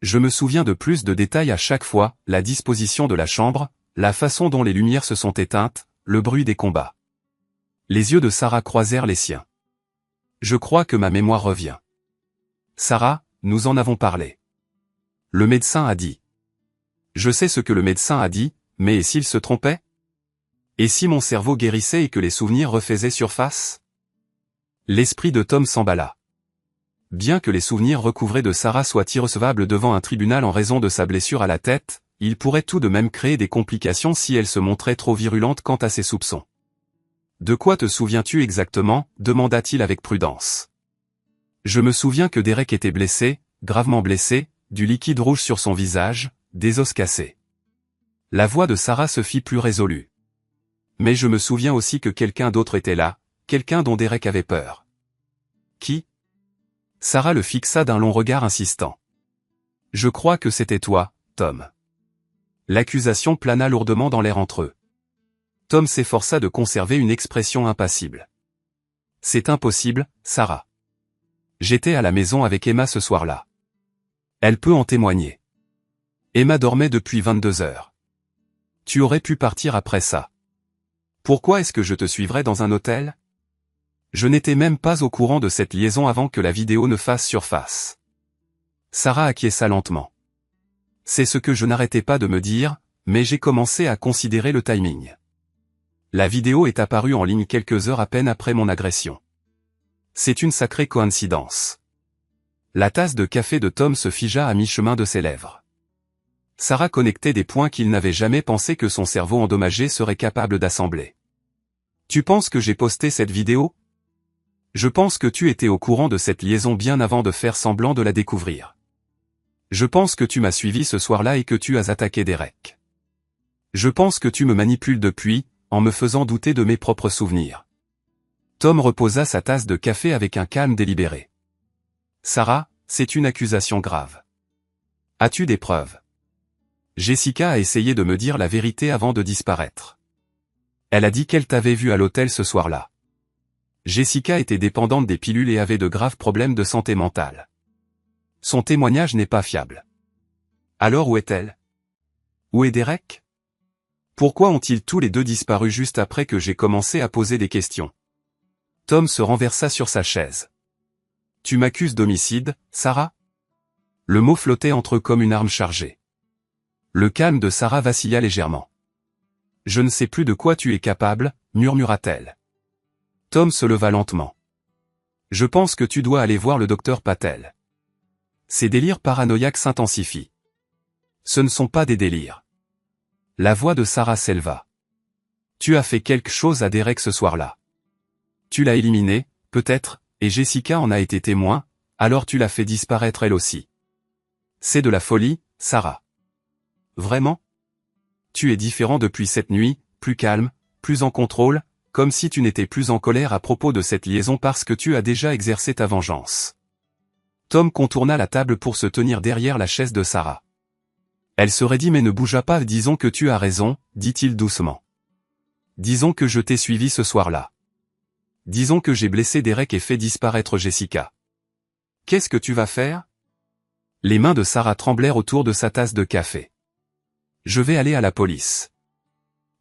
Je me souviens de plus de détails à chaque fois, la disposition de la chambre, la façon dont les lumières se sont éteintes, le bruit des combats. Les yeux de Sarah croisèrent les siens. Je crois que ma mémoire revient. Sarah, nous en avons parlé. Le médecin a dit. Je sais ce que le médecin a dit, mais et s'il se trompait ? Et si mon cerveau guérissait et que les souvenirs refaisaient surface ? L'esprit de Tom s'emballa. Bien que les souvenirs recouvrés de Sarah soient irrecevables devant un tribunal en raison de sa blessure à la tête, il pourrait tout de même créer des complications si elle se montrait trop virulente quant à ses soupçons. « De quoi te souviens-tu exactement ?» demanda-t-il avec prudence. « Je me souviens que Derek était blessé, gravement blessé, du liquide rouge sur son visage, des os cassés. » La voix de Sarah se fit plus résolue. « Mais je me souviens aussi que quelqu'un d'autre était là, quelqu'un dont Derek avait peur. » « Qui ?» Sarah le fixa d'un long regard insistant. « Je crois que c'était toi, Tom. » L'accusation plana lourdement dans l'air entre eux. Tom s'efforça de conserver une expression impassible. « C'est impossible, Sarah. J'étais à la maison avec Emma ce soir-là. Elle peut en témoigner. Emma dormait depuis 22 heures. Tu aurais pu partir après ça. Pourquoi est-ce que je te suivrais dans un hôtel ? Je n'étais même pas au courant de cette liaison avant que la vidéo ne fasse surface. » Sarah acquiesça lentement. « C'est ce que je n'arrêtais pas de me dire, mais j'ai commencé à considérer le timing. La vidéo est apparue en ligne quelques heures à peine après mon agression. C'est une sacrée coïncidence. » La tasse de café de Tom se figea à mi-chemin de ses lèvres. Sarah connectait des points qu'il n'avait jamais pensé que son cerveau endommagé serait capable d'assembler. « Tu penses que j'ai posté cette vidéo ? Je pense que tu étais au courant de cette liaison bien avant de faire semblant de la découvrir. Je pense que tu m'as suivi ce soir-là et que tu as attaqué Derek. Je pense que tu me manipules depuis, en me faisant douter de mes propres souvenirs. » Tom reposa sa tasse de café avec un calme délibéré. « Sarah, c'est une accusation grave. As-tu des preuves ? Jessica a essayé de me dire la vérité avant de disparaître. Elle a dit qu'elle t'avait vu à l'hôtel ce soir-là. Jessica était dépendante des pilules et avait de graves problèmes de santé mentale. Son témoignage n'est pas fiable. Alors où est-elle ? Où est Derek ? Pourquoi ont-ils tous les deux disparu juste après que j'ai commencé à poser des questions ? Tom se renversa sur sa chaise. « Tu m'accuses d'homicide, Sarah ?» Le mot flottait entre eux comme une arme chargée. Le calme de Sarah vacilla légèrement. Je ne sais plus de quoi tu es capable, murmura-t-elle. Tom se leva lentement. Je pense que tu dois aller voir le docteur Patel. Ses délires paranoïaques s'intensifient. Ce ne sont pas des délires. La voix de Sarah s'éleva. Tu as fait quelque chose à Derek ce soir-là. Tu l'as éliminé, peut-être, et Jessica en a été témoin, alors tu l'as fait disparaître elle aussi. C'est de la folie, Sarah. Vraiment? Tu es différent depuis cette nuit, plus calme, plus en contrôle, comme si tu n'étais plus en colère à propos de cette liaison parce que tu as déjà exercé ta vengeance. Tom contourna la table pour se tenir derrière la chaise de Sarah. Elle se raidit mais ne bougea pas. Disons que tu as raison, dit-il doucement. Disons que je t'ai suivi ce soir-là. Disons que j'ai blessé Derek et fait disparaître Jessica. Qu'est-ce que tu vas faire? Les mains de Sarah tremblèrent autour de sa tasse de café. Je vais aller à la police.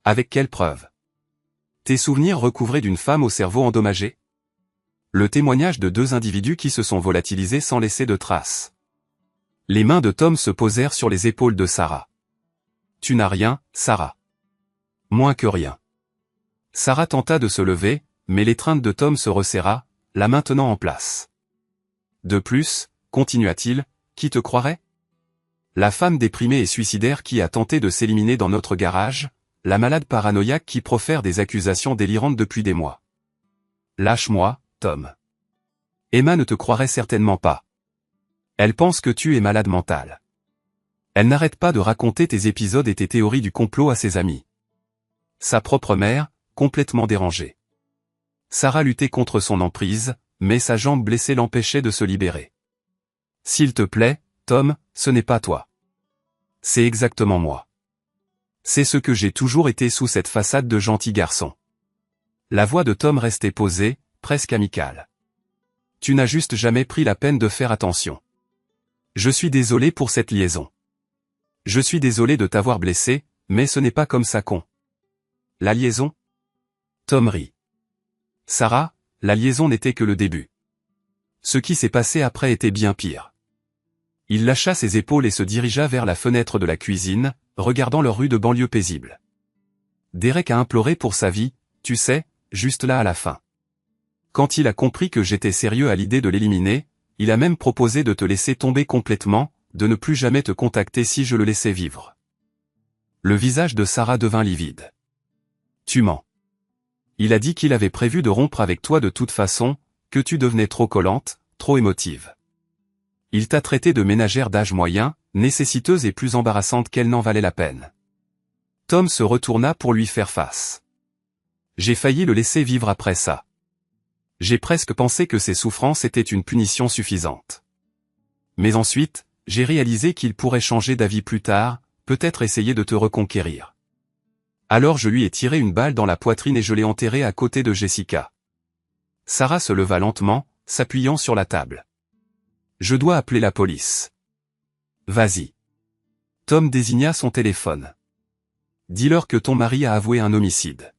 Avec quelle preuve? Tes souvenirs recouvrés d'une femme au cerveau endommagé? Le témoignage de 2 individus qui se sont volatilisés sans laisser de traces. Les mains de Tom se posèrent sur les épaules de Sarah. Tu n'as rien, Sarah. Moins que rien. Sarah tenta de se lever, mais l'étreinte de Tom se resserra, la maintenant en place. De plus, continua-t-il, qui te croirait? La femme déprimée et suicidaire qui a tenté de s'éliminer dans notre garage, la malade paranoïaque qui profère des accusations délirantes depuis des mois. Lâche-moi, Tom. Emma ne te croirait certainement pas. Elle pense que tu es malade mental. Elle n'arrête pas de raconter tes épisodes et tes théories du complot à ses amis. Sa propre mère, complètement dérangée. Sarah luttait contre son emprise, mais sa jambe blessée l'empêchait de se libérer. S'il te plaît, Tom, ce n'est pas toi. C'est exactement moi. C'est ce que j'ai toujours été sous cette façade de gentil garçon. La voix de Tom restait posée, presque amicale. Tu n'as juste jamais pris la peine de faire attention. Je suis désolé pour cette liaison. Je suis désolé de t'avoir blessé, mais ce n'est pas comme ça qu'on. La liaison? Tom rit. Sarah, la liaison n'était que le début. Ce qui s'est passé après était bien pire. Il lâcha ses épaules et se dirigea vers la fenêtre de la cuisine, regardant leur rue de banlieue paisible. Derek a imploré pour sa vie, tu sais, juste là à la fin. Quand il a compris que j'étais sérieux à l'idée de l'éliminer, il a même proposé de te laisser tomber complètement, de ne plus jamais te contacter si je le laissais vivre. Le visage de Sarah devint livide. Tu mens. Il a dit qu'il avait prévu de rompre avec toi de toute façon, que tu devenais trop collante, trop émotive. Il t'a traité de ménagère d'âge moyen, nécessiteuse et plus embarrassante qu'elle n'en valait la peine. Tom se retourna pour lui faire face. J'ai failli le laisser vivre après ça. J'ai presque pensé que ses souffrances étaient une punition suffisante. Mais ensuite, j'ai réalisé qu'il pourrait changer d'avis plus tard, peut-être essayer de te reconquérir. Alors je lui ai tiré une balle dans la poitrine et je l'ai enterré à côté de Jessica. Sarah se leva lentement, s'appuyant sur la table. Je dois appeler la police. Vas-y. Tom désigna son téléphone. Dis-leur que ton mari a avoué un homicide.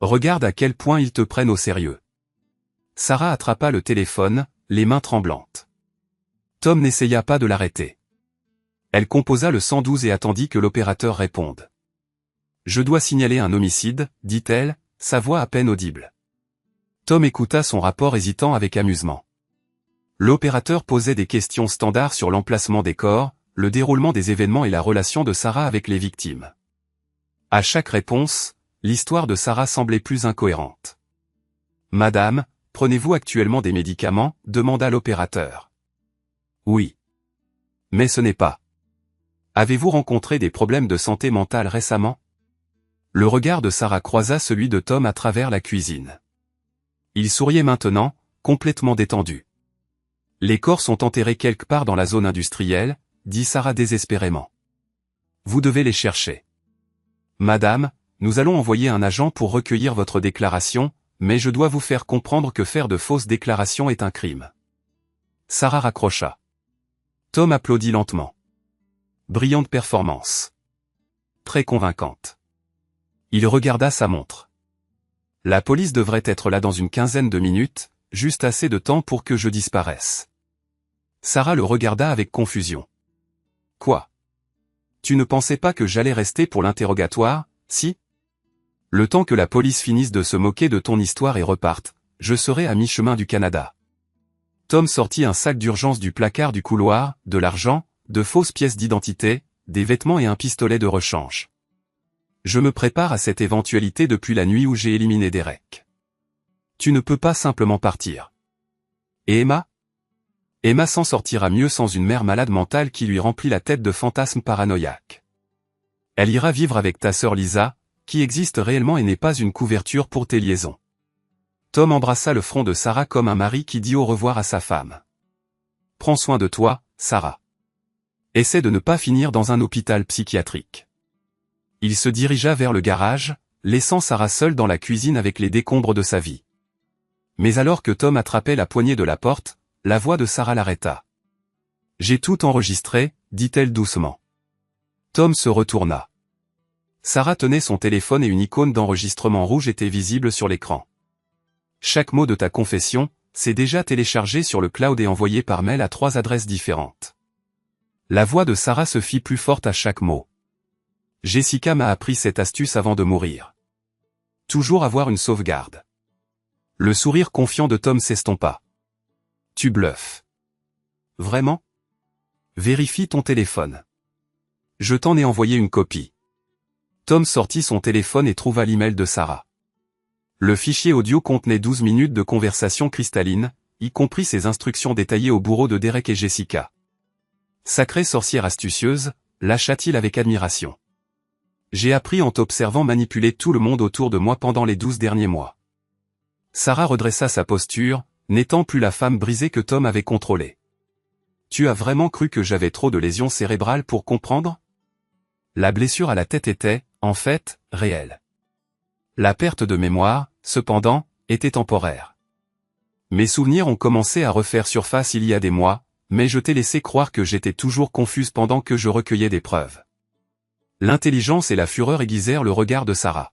Regarde à quel point ils te prennent au sérieux. Sarah attrapa le téléphone, les mains tremblantes. Tom n'essaya pas de l'arrêter. Elle composa le 112 et attendit que l'opérateur réponde. Je dois signaler un homicide, dit-elle, sa voix à peine audible. Tom écouta son rapport hésitant avec amusement. L'opérateur posait des questions standards sur l'emplacement des corps, le déroulement des événements et la relation de Sarah avec les victimes. À chaque réponse, l'histoire de Sarah semblait plus incohérente. « Madame, prenez-vous actuellement des médicaments ?» demanda l'opérateur. « Oui. Mais ce n'est pas. Avez-vous rencontré des problèmes de santé mentale récemment ?» Le regard de Sarah croisa celui de Tom à travers la cuisine. Il souriait maintenant, complètement détendu. Les corps sont enterrés quelque part dans la zone industrielle, dit Sarah désespérément. Vous devez les chercher. Madame, nous allons envoyer un agent pour recueillir votre déclaration, mais je dois vous faire comprendre que faire de fausses déclarations est un crime. Sarah raccrocha. Tom applaudit lentement. Brillante performance. Très convaincante. Il regarda sa montre. La police devrait être là dans une quinzaine de minutes, juste assez de temps pour que je disparaisse. Sarah le regarda avec confusion. Quoi? Tu ne pensais pas que j'allais rester pour l'interrogatoire, si? Le temps que la police finisse de se moquer de ton histoire et reparte, je serai à mi-chemin du Canada. Tom sortit un sac d'urgence du placard du couloir, de l'argent, de fausses pièces d'identité, des vêtements et un pistolet de rechange. Je me prépare à cette éventualité depuis la nuit où j'ai éliminé Derek. Tu ne peux pas simplement partir. Et Emma? Emma s'en sortira mieux sans une mère malade mentale qui lui remplit la tête de fantasmes paranoïaques. Elle ira vivre avec ta sœur Lisa, qui existe réellement et n'est pas une couverture pour tes liaisons. Tom embrassa le front de Sarah comme un mari qui dit au revoir à sa femme. Prends soin de toi, Sarah. Essaie de ne pas finir dans un hôpital psychiatrique. Il se dirigea vers le garage, laissant Sarah seule dans la cuisine avec les décombres de sa vie. Mais alors que Tom attrapait la poignée de la porte, la voix de Sarah l'arrêta. J'ai tout enregistré, dit-elle doucement. Tom se retourna. Sarah tenait son téléphone et une icône d'enregistrement rouge était visible sur l'écran. Chaque mot de ta confession, c'est déjà téléchargé sur le cloud et envoyé par mail à 3 adresses différentes. La voix de Sarah se fit plus forte à chaque mot. Jessica m'a appris cette astuce avant de mourir. Toujours avoir une sauvegarde. Le sourire confiant de Tom s'estompa. Tu bluffes. Vraiment? Vérifie ton téléphone. Je t'en ai envoyé une copie. Tom sortit son téléphone et trouva l'email de Sarah. Le fichier audio contenait 12 minutes de conversation cristalline, y compris ses instructions détaillées au bourreau de Derek et Jessica. Sacrée sorcière astucieuse, lâcha-t-il avec admiration. J'ai appris en t'observant manipuler tout le monde autour de moi pendant les 12 derniers mois. Sarah redressa sa posture, n'étant plus la femme brisée que Tom avait contrôlée. Tu as vraiment cru que j'avais trop de lésions cérébrales pour comprendre? La blessure à la tête était, en fait, réelle. La perte de mémoire, cependant, était temporaire. Mes souvenirs ont commencé à refaire surface il y a des mois, mais je t'ai laissé croire que j'étais toujours confuse pendant que je recueillais des preuves. L'intelligence et la fureur aiguisèrent le regard de Sarah.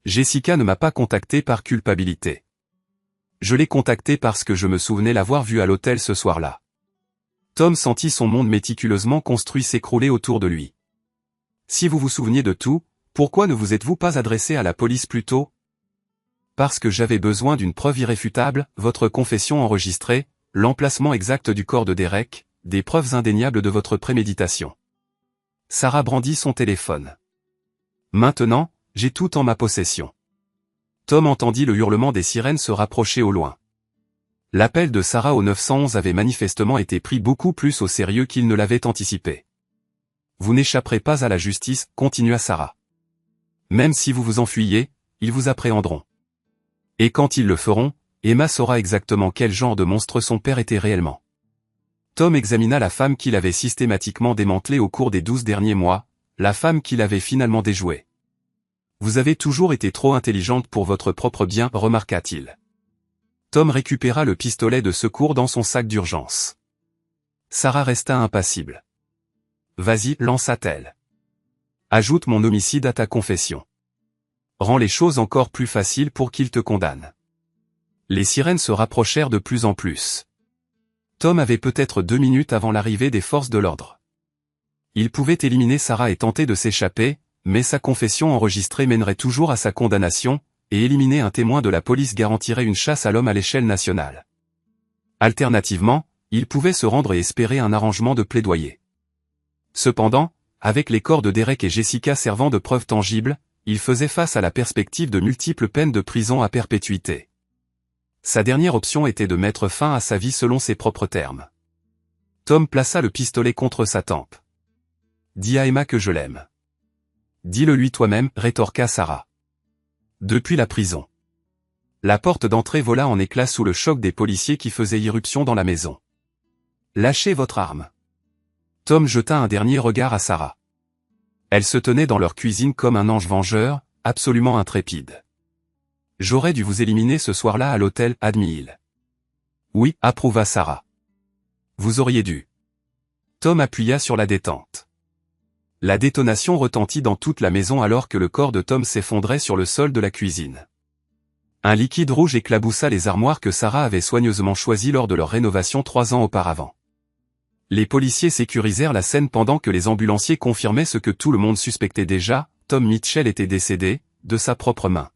Jessica ne m'a pas contacté par culpabilité. Je l'ai contactée parce que je me souvenais l'avoir vue à l'hôtel ce soir-là. Tom sentit son monde méticuleusement construit s'écrouler autour de lui. Si vous vous souveniez de tout, pourquoi ne vous êtes-vous pas adressé à la police plus tôt? Parce que j'avais besoin d'une preuve irréfutable, votre confession enregistrée, l'emplacement exact du corps de Derek, des preuves indéniables de votre préméditation. Sarah brandit son téléphone. Maintenant, j'ai tout en ma possession. Tom entendit le hurlement des sirènes se rapprocher au loin. L'appel de Sarah au 911 avait manifestement été pris beaucoup plus au sérieux qu'il ne l'avait anticipé. Vous n'échapperez pas à la justice, continua Sarah. Même si vous vous enfuyez, ils vous appréhenderont. Et quand ils le feront, Emma saura exactement quel genre de monstre son père était réellement. Tom examina la femme qu'il avait systématiquement démantelée au cours des 12 derniers mois, la femme qu'il avait finalement déjouée. Vous avez toujours été trop intelligente pour votre propre bien, remarqua-t-il. Tom récupéra le pistolet de secours dans son sac d'urgence. Sarah resta impassible. Vas-y, lança-t-elle. Ajoute mon homicide à ta confession. Rends les choses encore plus faciles pour qu'il te condamne. Les sirènes se rapprochèrent de plus en plus. Tom avait peut-être 2 minutes avant l'arrivée des forces de l'ordre. Il pouvait éliminer Sarah et tenter de s'échapper, mais sa confession enregistrée mènerait toujours à sa condamnation, et éliminer un témoin de la police garantirait une chasse à l'homme à l'échelle nationale. Alternativement, il pouvait se rendre et espérer un arrangement de plaidoyer. Cependant, avec les corps de Derek et Jessica servant de preuves tangibles, il faisait face à la perspective de multiples peines de prison à perpétuité. Sa dernière option était de mettre fin à sa vie selon ses propres termes. Tom plaça le pistolet contre sa tempe. Dis à Emma que je l'aime. Dis-le lui toi-même, rétorqua Sarah. Depuis la prison. La porte d'entrée vola en éclats sous le choc des policiers qui faisaient irruption dans la maison. Lâchez votre arme. Tom jeta un dernier regard à Sarah. Elle se tenait dans leur cuisine comme un ange vengeur, absolument intrépide. J'aurais dû vous éliminer ce soir-là à l'hôtel, admit-il. Oui, approuva Sarah. Vous auriez dû. Tom appuya sur la détente. La détonation retentit dans toute la maison alors que le corps de Tom s'effondrait sur le sol de la cuisine. Un liquide rouge éclaboussa les armoires que Sarah avait soigneusement choisies lors de leur rénovation 3 ans auparavant. Les policiers sécurisèrent la scène pendant que les ambulanciers confirmaient ce que tout le monde suspectait déjà, Tom Mitchell était décédé, de sa propre main.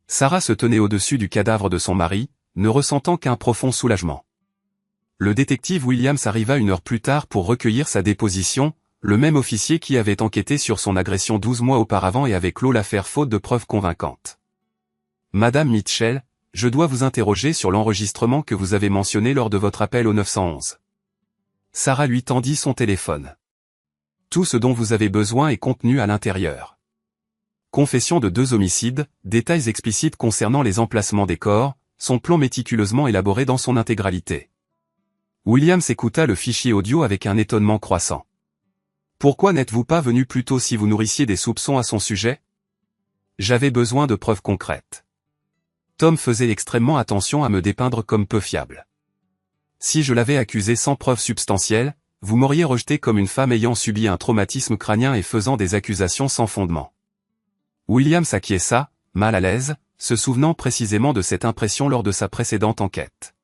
Sarah se tenait au-dessus du cadavre de son mari, ne ressentant qu'un profond soulagement. Le détective Williams arriva 1 heure plus tard pour recueillir sa déposition, le même officier qui avait enquêté sur son agression 12 mois auparavant et avait clos l'affaire faute de preuves convaincantes. « Madame Mitchell, je dois vous interroger sur l'enregistrement que vous avez mentionné lors de votre appel au 911. » Sarah lui tendit son téléphone. « Tout ce dont vous avez besoin est contenu à l'intérieur. Confession de 2 homicides, détails explicites concernant les emplacements des corps, son plan méticuleusement élaboré dans son intégralité. » Williams écouta le fichier audio avec un étonnement croissant. « Pourquoi n'êtes-vous pas venu plus tôt si vous nourrissiez des soupçons à son sujet ? » J'avais besoin de preuves concrètes. Tom faisait extrêmement attention à me dépeindre comme peu fiable. Si je l'avais accusé sans preuve substantielle, vous m'auriez rejeté comme une femme ayant subi un traumatisme crânien et faisant des accusations sans fondement. Williams acquiesça, mal à l'aise, se souvenant précisément de cette impression lors de sa précédente enquête.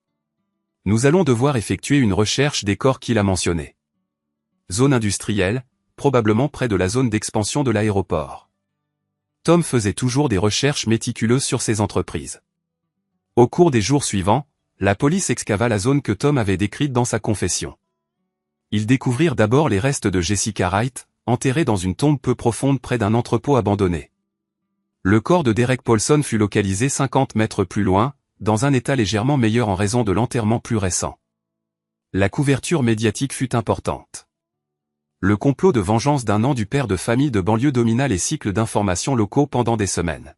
Nous allons devoir effectuer une recherche des corps qu'il a mentionnés. Zone industrielle, probablement près de la zone d'expansion de l'aéroport. Tom faisait toujours des recherches méticuleuses sur ces entreprises. Au cours des jours suivants, la police excava la zone que Tom avait décrite dans sa confession. Ils découvrirent d'abord les restes de Jessica Wright, enterrés dans une tombe peu profonde près d'un entrepôt abandonné. Le corps de Derek Paulson fut localisé 50 mètres plus loin, dans un état légèrement meilleur en raison de l'enterrement plus récent. La couverture médiatique fut importante. Le complot de vengeance d'1 an du père de famille de banlieue domina les cycles d'information locaux pendant des semaines.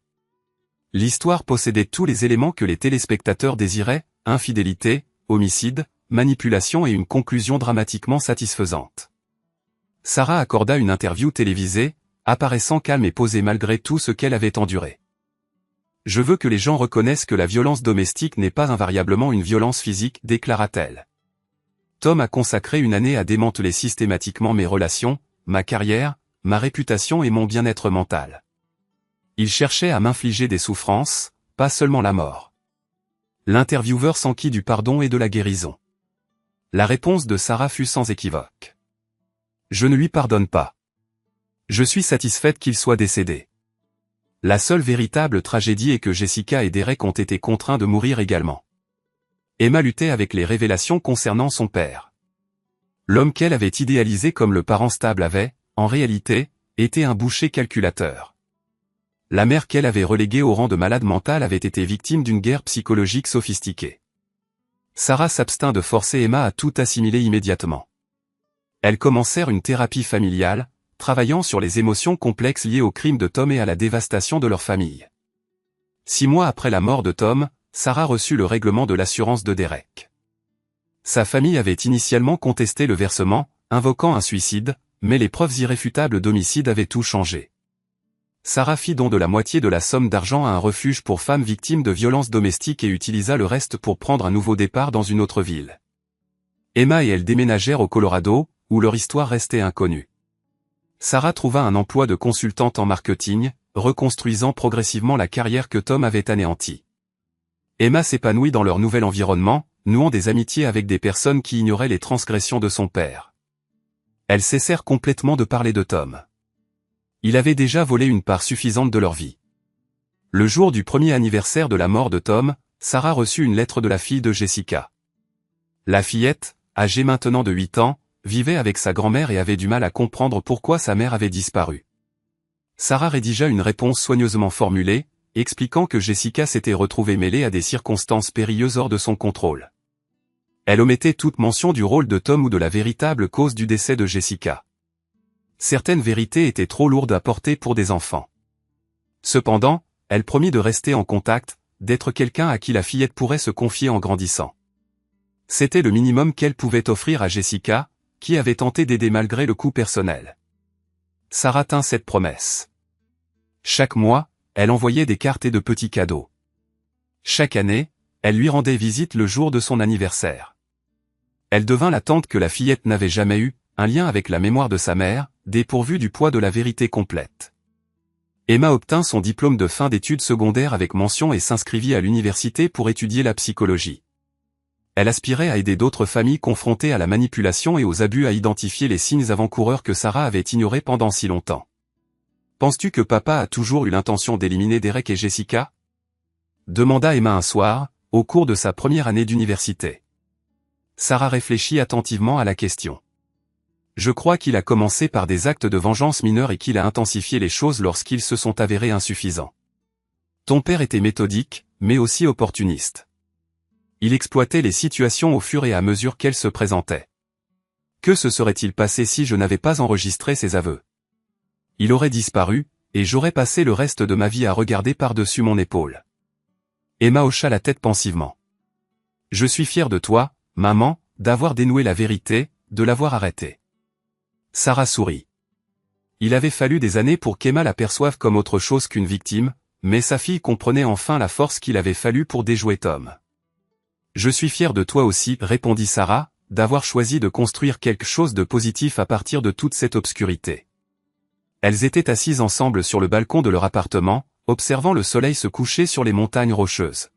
L'histoire possédait tous les éléments que les téléspectateurs désiraient, infidélité, homicide, manipulation et une conclusion dramatiquement satisfaisante. Sarah accorda une interview télévisée, apparaissant calme et posée malgré tout ce qu'elle avait enduré. « Je veux que les gens reconnaissent que la violence domestique n'est pas invariablement une violence physique, déclara-t-elle. Tom a consacré 1 année à démanteler systématiquement mes relations, ma carrière, ma réputation et mon bien-être mental. Il cherchait à m'infliger des souffrances, pas seulement la mort. » L'intervieweur s'enquit du pardon et de la guérison. La réponse de Sarah fut sans équivoque. « Je ne lui pardonne pas. Je suis satisfaite qu'il soit décédé. La seule véritable tragédie est que Jessica et Derek ont été contraints de mourir également. » Emma luttait avec les révélations concernant son père. L'homme qu'elle avait idéalisé comme le parent stable avait, en réalité, été un boucher calculateur. La mère qu'elle avait reléguée au rang de malade mentale avait été victime d'une guerre psychologique sophistiquée. Sarah s'abstint de forcer Emma à tout assimiler immédiatement. Elles commencèrent une thérapie familiale, travaillant sur les émotions complexes liées au crime de Tom et à la dévastation de leur famille. 6 mois après la mort de Tom, Sarah reçut le règlement de l'assurance de Derek. Sa famille avait initialement contesté le versement, invoquant un suicide, mais les preuves irréfutables d'homicide avaient tout changé. Sarah fit don de la moitié de la somme d'argent à un refuge pour femmes victimes de violences domestiques et utilisa le reste pour prendre un nouveau départ dans une autre ville. Emma et elle déménagèrent au Colorado, où leur histoire restait inconnue. Sarah trouva un emploi de consultante en marketing, reconstruisant progressivement la carrière que Tom avait anéantie. Emma s'épanouit dans leur nouvel environnement, nouant des amitiés avec des personnes qui ignoraient les transgressions de son père. Elles cessèrent complètement de parler de Tom. Il avait déjà volé une part suffisante de leur vie. Le jour du 1er anniversaire de la mort de Tom, Sarah reçut une lettre de la fille de Jessica. La fillette, âgée maintenant de 8 ans, vivait avec sa grand-mère et avait du mal à comprendre pourquoi sa mère avait disparu. Sarah rédigea une réponse soigneusement formulée, expliquant que Jessica s'était retrouvée mêlée à des circonstances périlleuses hors de son contrôle. Elle omettait toute mention du rôle de Tom ou de la véritable cause du décès de Jessica. Certaines vérités étaient trop lourdes à porter pour des enfants. Cependant, elle promit de rester en contact, d'être quelqu'un à qui la fillette pourrait se confier en grandissant. C'était le minimum qu'elle pouvait offrir à Jessica, qui avait tenté d'aider malgré le coût personnel. Sarah tint cette promesse. Chaque mois, elle envoyait des cartes et de petits cadeaux. Chaque année, elle lui rendait visite le jour de son anniversaire. Elle devint la tante que la fillette n'avait jamais eue, un lien avec la mémoire de sa mère, dépourvue du poids de la vérité complète. Emma obtint son diplôme de fin d'études secondaires avec mention et s'inscrivit à l'université pour étudier la psychologie. Elle aspirait à aider d'autres familles confrontées à la manipulation et aux abus à identifier les signes avant-coureurs que Sarah avait ignorés pendant si longtemps. Penses-tu que papa a toujours eu l'intention d'éliminer Derek et Jessica? Demanda Emma un soir, au cours de sa première année d'université. Sarah réfléchit attentivement à la question. Je crois qu'il a commencé par des actes de vengeance mineurs et qu'il a intensifié les choses lorsqu'ils se sont avérés insuffisants. Ton père était méthodique, mais aussi opportuniste. Il exploitait les situations au fur et à mesure qu'elles se présentaient. Que se serait-il passé si je n'avais pas enregistré ses aveux? Il aurait disparu, et j'aurais passé le reste de ma vie à regarder par-dessus mon épaule. Emma hocha la tête pensivement. Je suis fier de toi, maman, d'avoir dénoué la vérité, de l'avoir arrêté. Sarah sourit. Il avait fallu des années pour qu'Emma l'aperçoive comme autre chose qu'une victime, mais sa fille comprenait enfin la force qu'il avait fallu pour déjouer Tom. Je suis fier de toi aussi, répondit Sarah, d'avoir choisi de construire quelque chose de positif à partir de toute cette obscurité. Elles étaient assises ensemble sur le balcon de leur appartement, observant le soleil se coucher sur les montagnes rocheuses.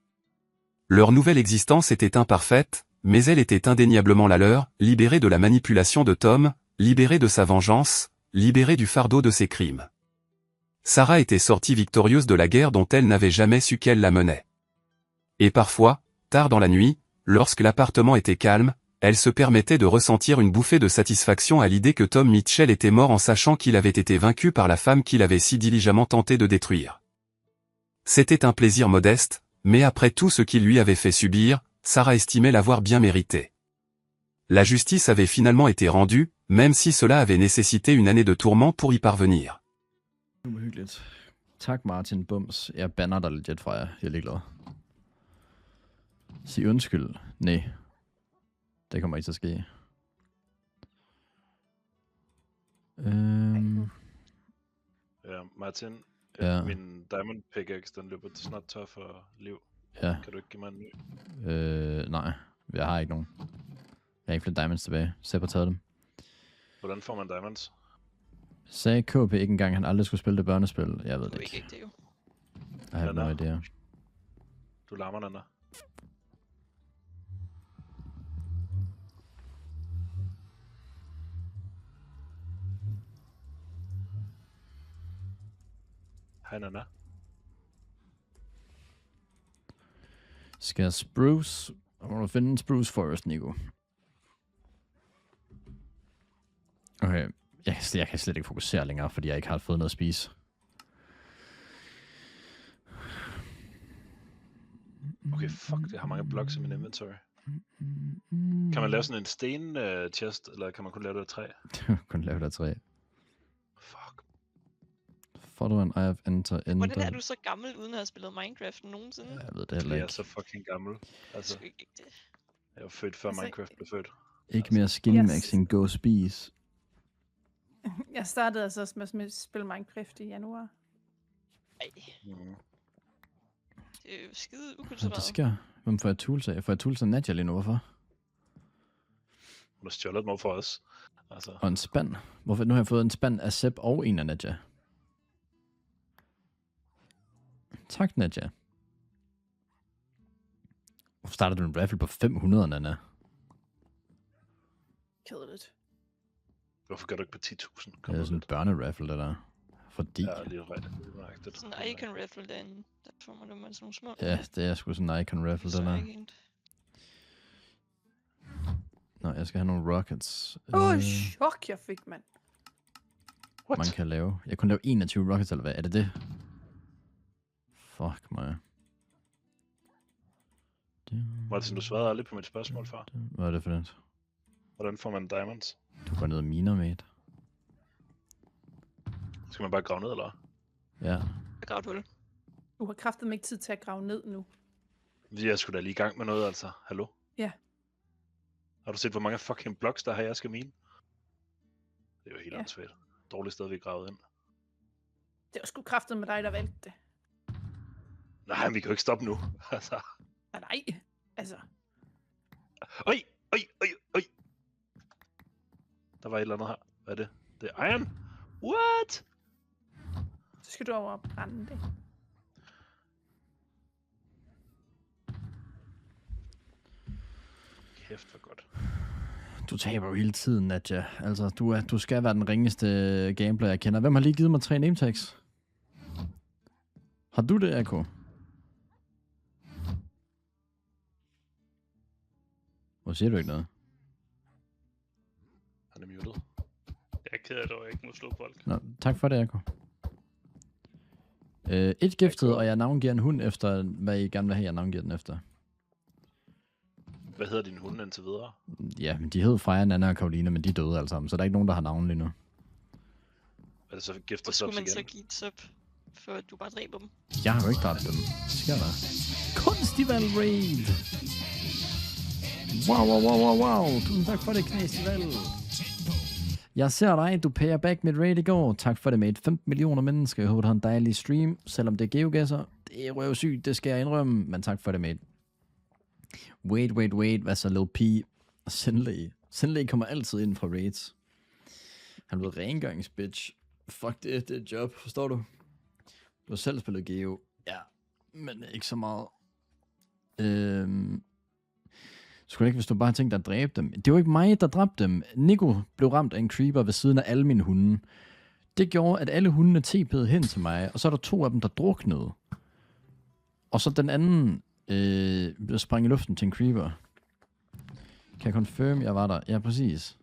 Leur nouvelle existence était imparfaite, mais elle était indéniablement la leur, libérée de la manipulation de Tom, libérée de sa vengeance, libérée du fardeau de ses crimes. Sarah était sortie victorieuse de la guerre dont elle n'avait jamais su qu'elle la menait. Et parfois, tard dans la nuit, lorsque l'appartement était calme, elle se permettait de ressentir une bouffée de satisfaction à l'idée que Tom Mitchell était mort en sachant qu'il avait été vaincu par la femme qu'il avait si diligemment tenté de détruire. C'était un plaisir modeste, mais après tout ce qu'il lui avait fait subir, Sarah estimait l'avoir bien mérité. La justice avait finalement été rendue, même si cela avait nécessité une année de tourments pour y parvenir. Uhyggeligt. Tak Martin Bums. Jeg banner dig legit fra jer. Jeg er ligeglad. Sig undskyld. Nej. Det kommer ikke til at ske. Ja, Martin, Ja. min Diamond Pickaxe, den løber snart tør for liv. Ja. Kan du ikke give mig en ny? Nej. Jeg har ikke nogen. Jeg har ikke flere diamonds tilbage. Sepp har taget dem. Hvordan får man diamonds? Sagde KB ikke engang, han aldrig skulle spille det børnespil? Jeg ved det Det ikke. ikke det jo. I have no idea. Du larmer, Nana. Hej, Nana. Skal jeg spruce? Jeg må finde en spruce forest, Nico. Okay. Jeg kan slet ikke fokusere længere, fordi jeg ikke har fået noget at spise. Okay, fuck, jeg har mange blocks i min inventory. Kan man lave sådan en sten chest, eller kan man kun lave det af træ? Kun lave det af træ. Fuck. Following I have entered. Hvordan er du så gammel, uden at have spillet Minecraft nogensinde? Jeg ved det heller Jeg er ikke. så fucking gammel. Altså, Jeg ikke det. jeg var født før Altså, Minecraft blev født. Ikke mere skin maxing, go spise. Jeg startede altså også med at spille Minecraft i januar. Ej, Mm. det er jo skide Hvad det ukultureret. sker? Hvem får jeg tools af? Får jeg tools af Nadja lige nu? Hvorfor? Hun har stjålet mig for os. Altså, Og en spand. Hvorfor? Nu har jeg fået en spand af Sepp og en af Nadja. Tak, Nadja. Hvorfor starter du en raffle på 500, Nana? Kedeligt. hvorfor gør du ikke på 10.000? Det er sådan en børneraffle, det der. Fordi. Ja, lige rigtigt. Sådan en icon raffle derinde. Der får man dem sådan nogle små. Ja, det er sgu sådan en icon raffle, det der. Nå, jeg skal have nogle rockets. Chok, jeg fik, mand. Man kan lave. Jeg kunne lave 21 rockets, eller hvad? Er det det? Fuck mig. Martin, du svarede aldrig på mit spørgsmål før. Hvad er det for det? Hvordan får man diamonds? Du går ned og miner, mate. Skal man bare grave ned, eller? Ja. Gravt hul. Du har kraftedeme ikke tid til at grave ned nu. Vi er sgu da lige i gang med noget, altså. Hallo? Ja. Har du set, hvor mange fucking blocks, der har jeg skal mine? Det er jo helt Ja. åndssvagt. Dårligt sted, vi er gravet ind. Det var sgu kraftet med dig, der valgte det. Nej, men vi kan jo ikke stoppe nu. Altså. Nej, altså. Øj! Der var et eller andet her. Hvad er det? Det er iron? What? Så skal du over og brænde det. Kæft, hvor godt. Du taber jo hele tiden, Nadja. Altså, du skal være den ringeste gambler, jeg kender. Hvem har lige givet mig 3 name tags? Har du det, Akko? Hvor siger du ikke noget? Han er muted. Jeg er ked af, at jeg ikke må slå folk. Nå, tak for det, Akko. Et giftet, og jeg navngiver en hund efter, hvad I gerne vil have, jeg navngiver den efter. Hvad hedder din hunde indtil videre? Ja, men de hed Freja, Nana og Karoline, men de er døde alle sammen, så der er ikke nogen, der har navn lige nu. Er det så Hvor giftet skulle subs man så igen? give et sub, for at du bare dræber dem? Jeg har jo ikke dræbt dem. Sker der? Kunstival Raid! Wow. Tusind tak for det, Knæstival. Jeg ser dig, du payer back mit raid i går. Tak for det, mate. 15 millioner mennesker. Jeg håber, du har en dejlig stream, selvom det er geogasser. Det er røvsygt, det skal jeg indrømme, men tak for det, mate. Wait. Hvad så, Lil P? Sindley kommer altid ind fra raids. Han er blevet rengøringsbitch. Fuck det er et job, forstår du? Du har selv spillet Geo. Ja, men ikke så meget. Skulle ikke, hvis du bare tænkte at dræbe dem. Det var ikke mig, der dræbte dem. Nico blev ramt af en creeper ved siden af alle mine hunde. Det gjorde, at alle hundene TP'ede hen til mig, og så er der 2 af dem, der druknede. Og så den anden blev sprang i luften til en creeper. Kan jeg confirm, jeg var der? Ja, præcis.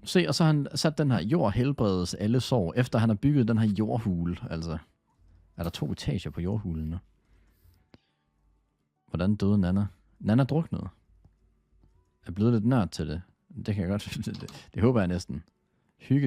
Se, og så har han sat den her jord helbredes alle sår, efter han har bygget den her jordhule. Altså, er der 2 etager på jordhulen nu? Hvordan døde Nana? Nana druknede. Er blevet lidt nørd til det. Det kan jeg godt. Det håber jeg næsten. Hygge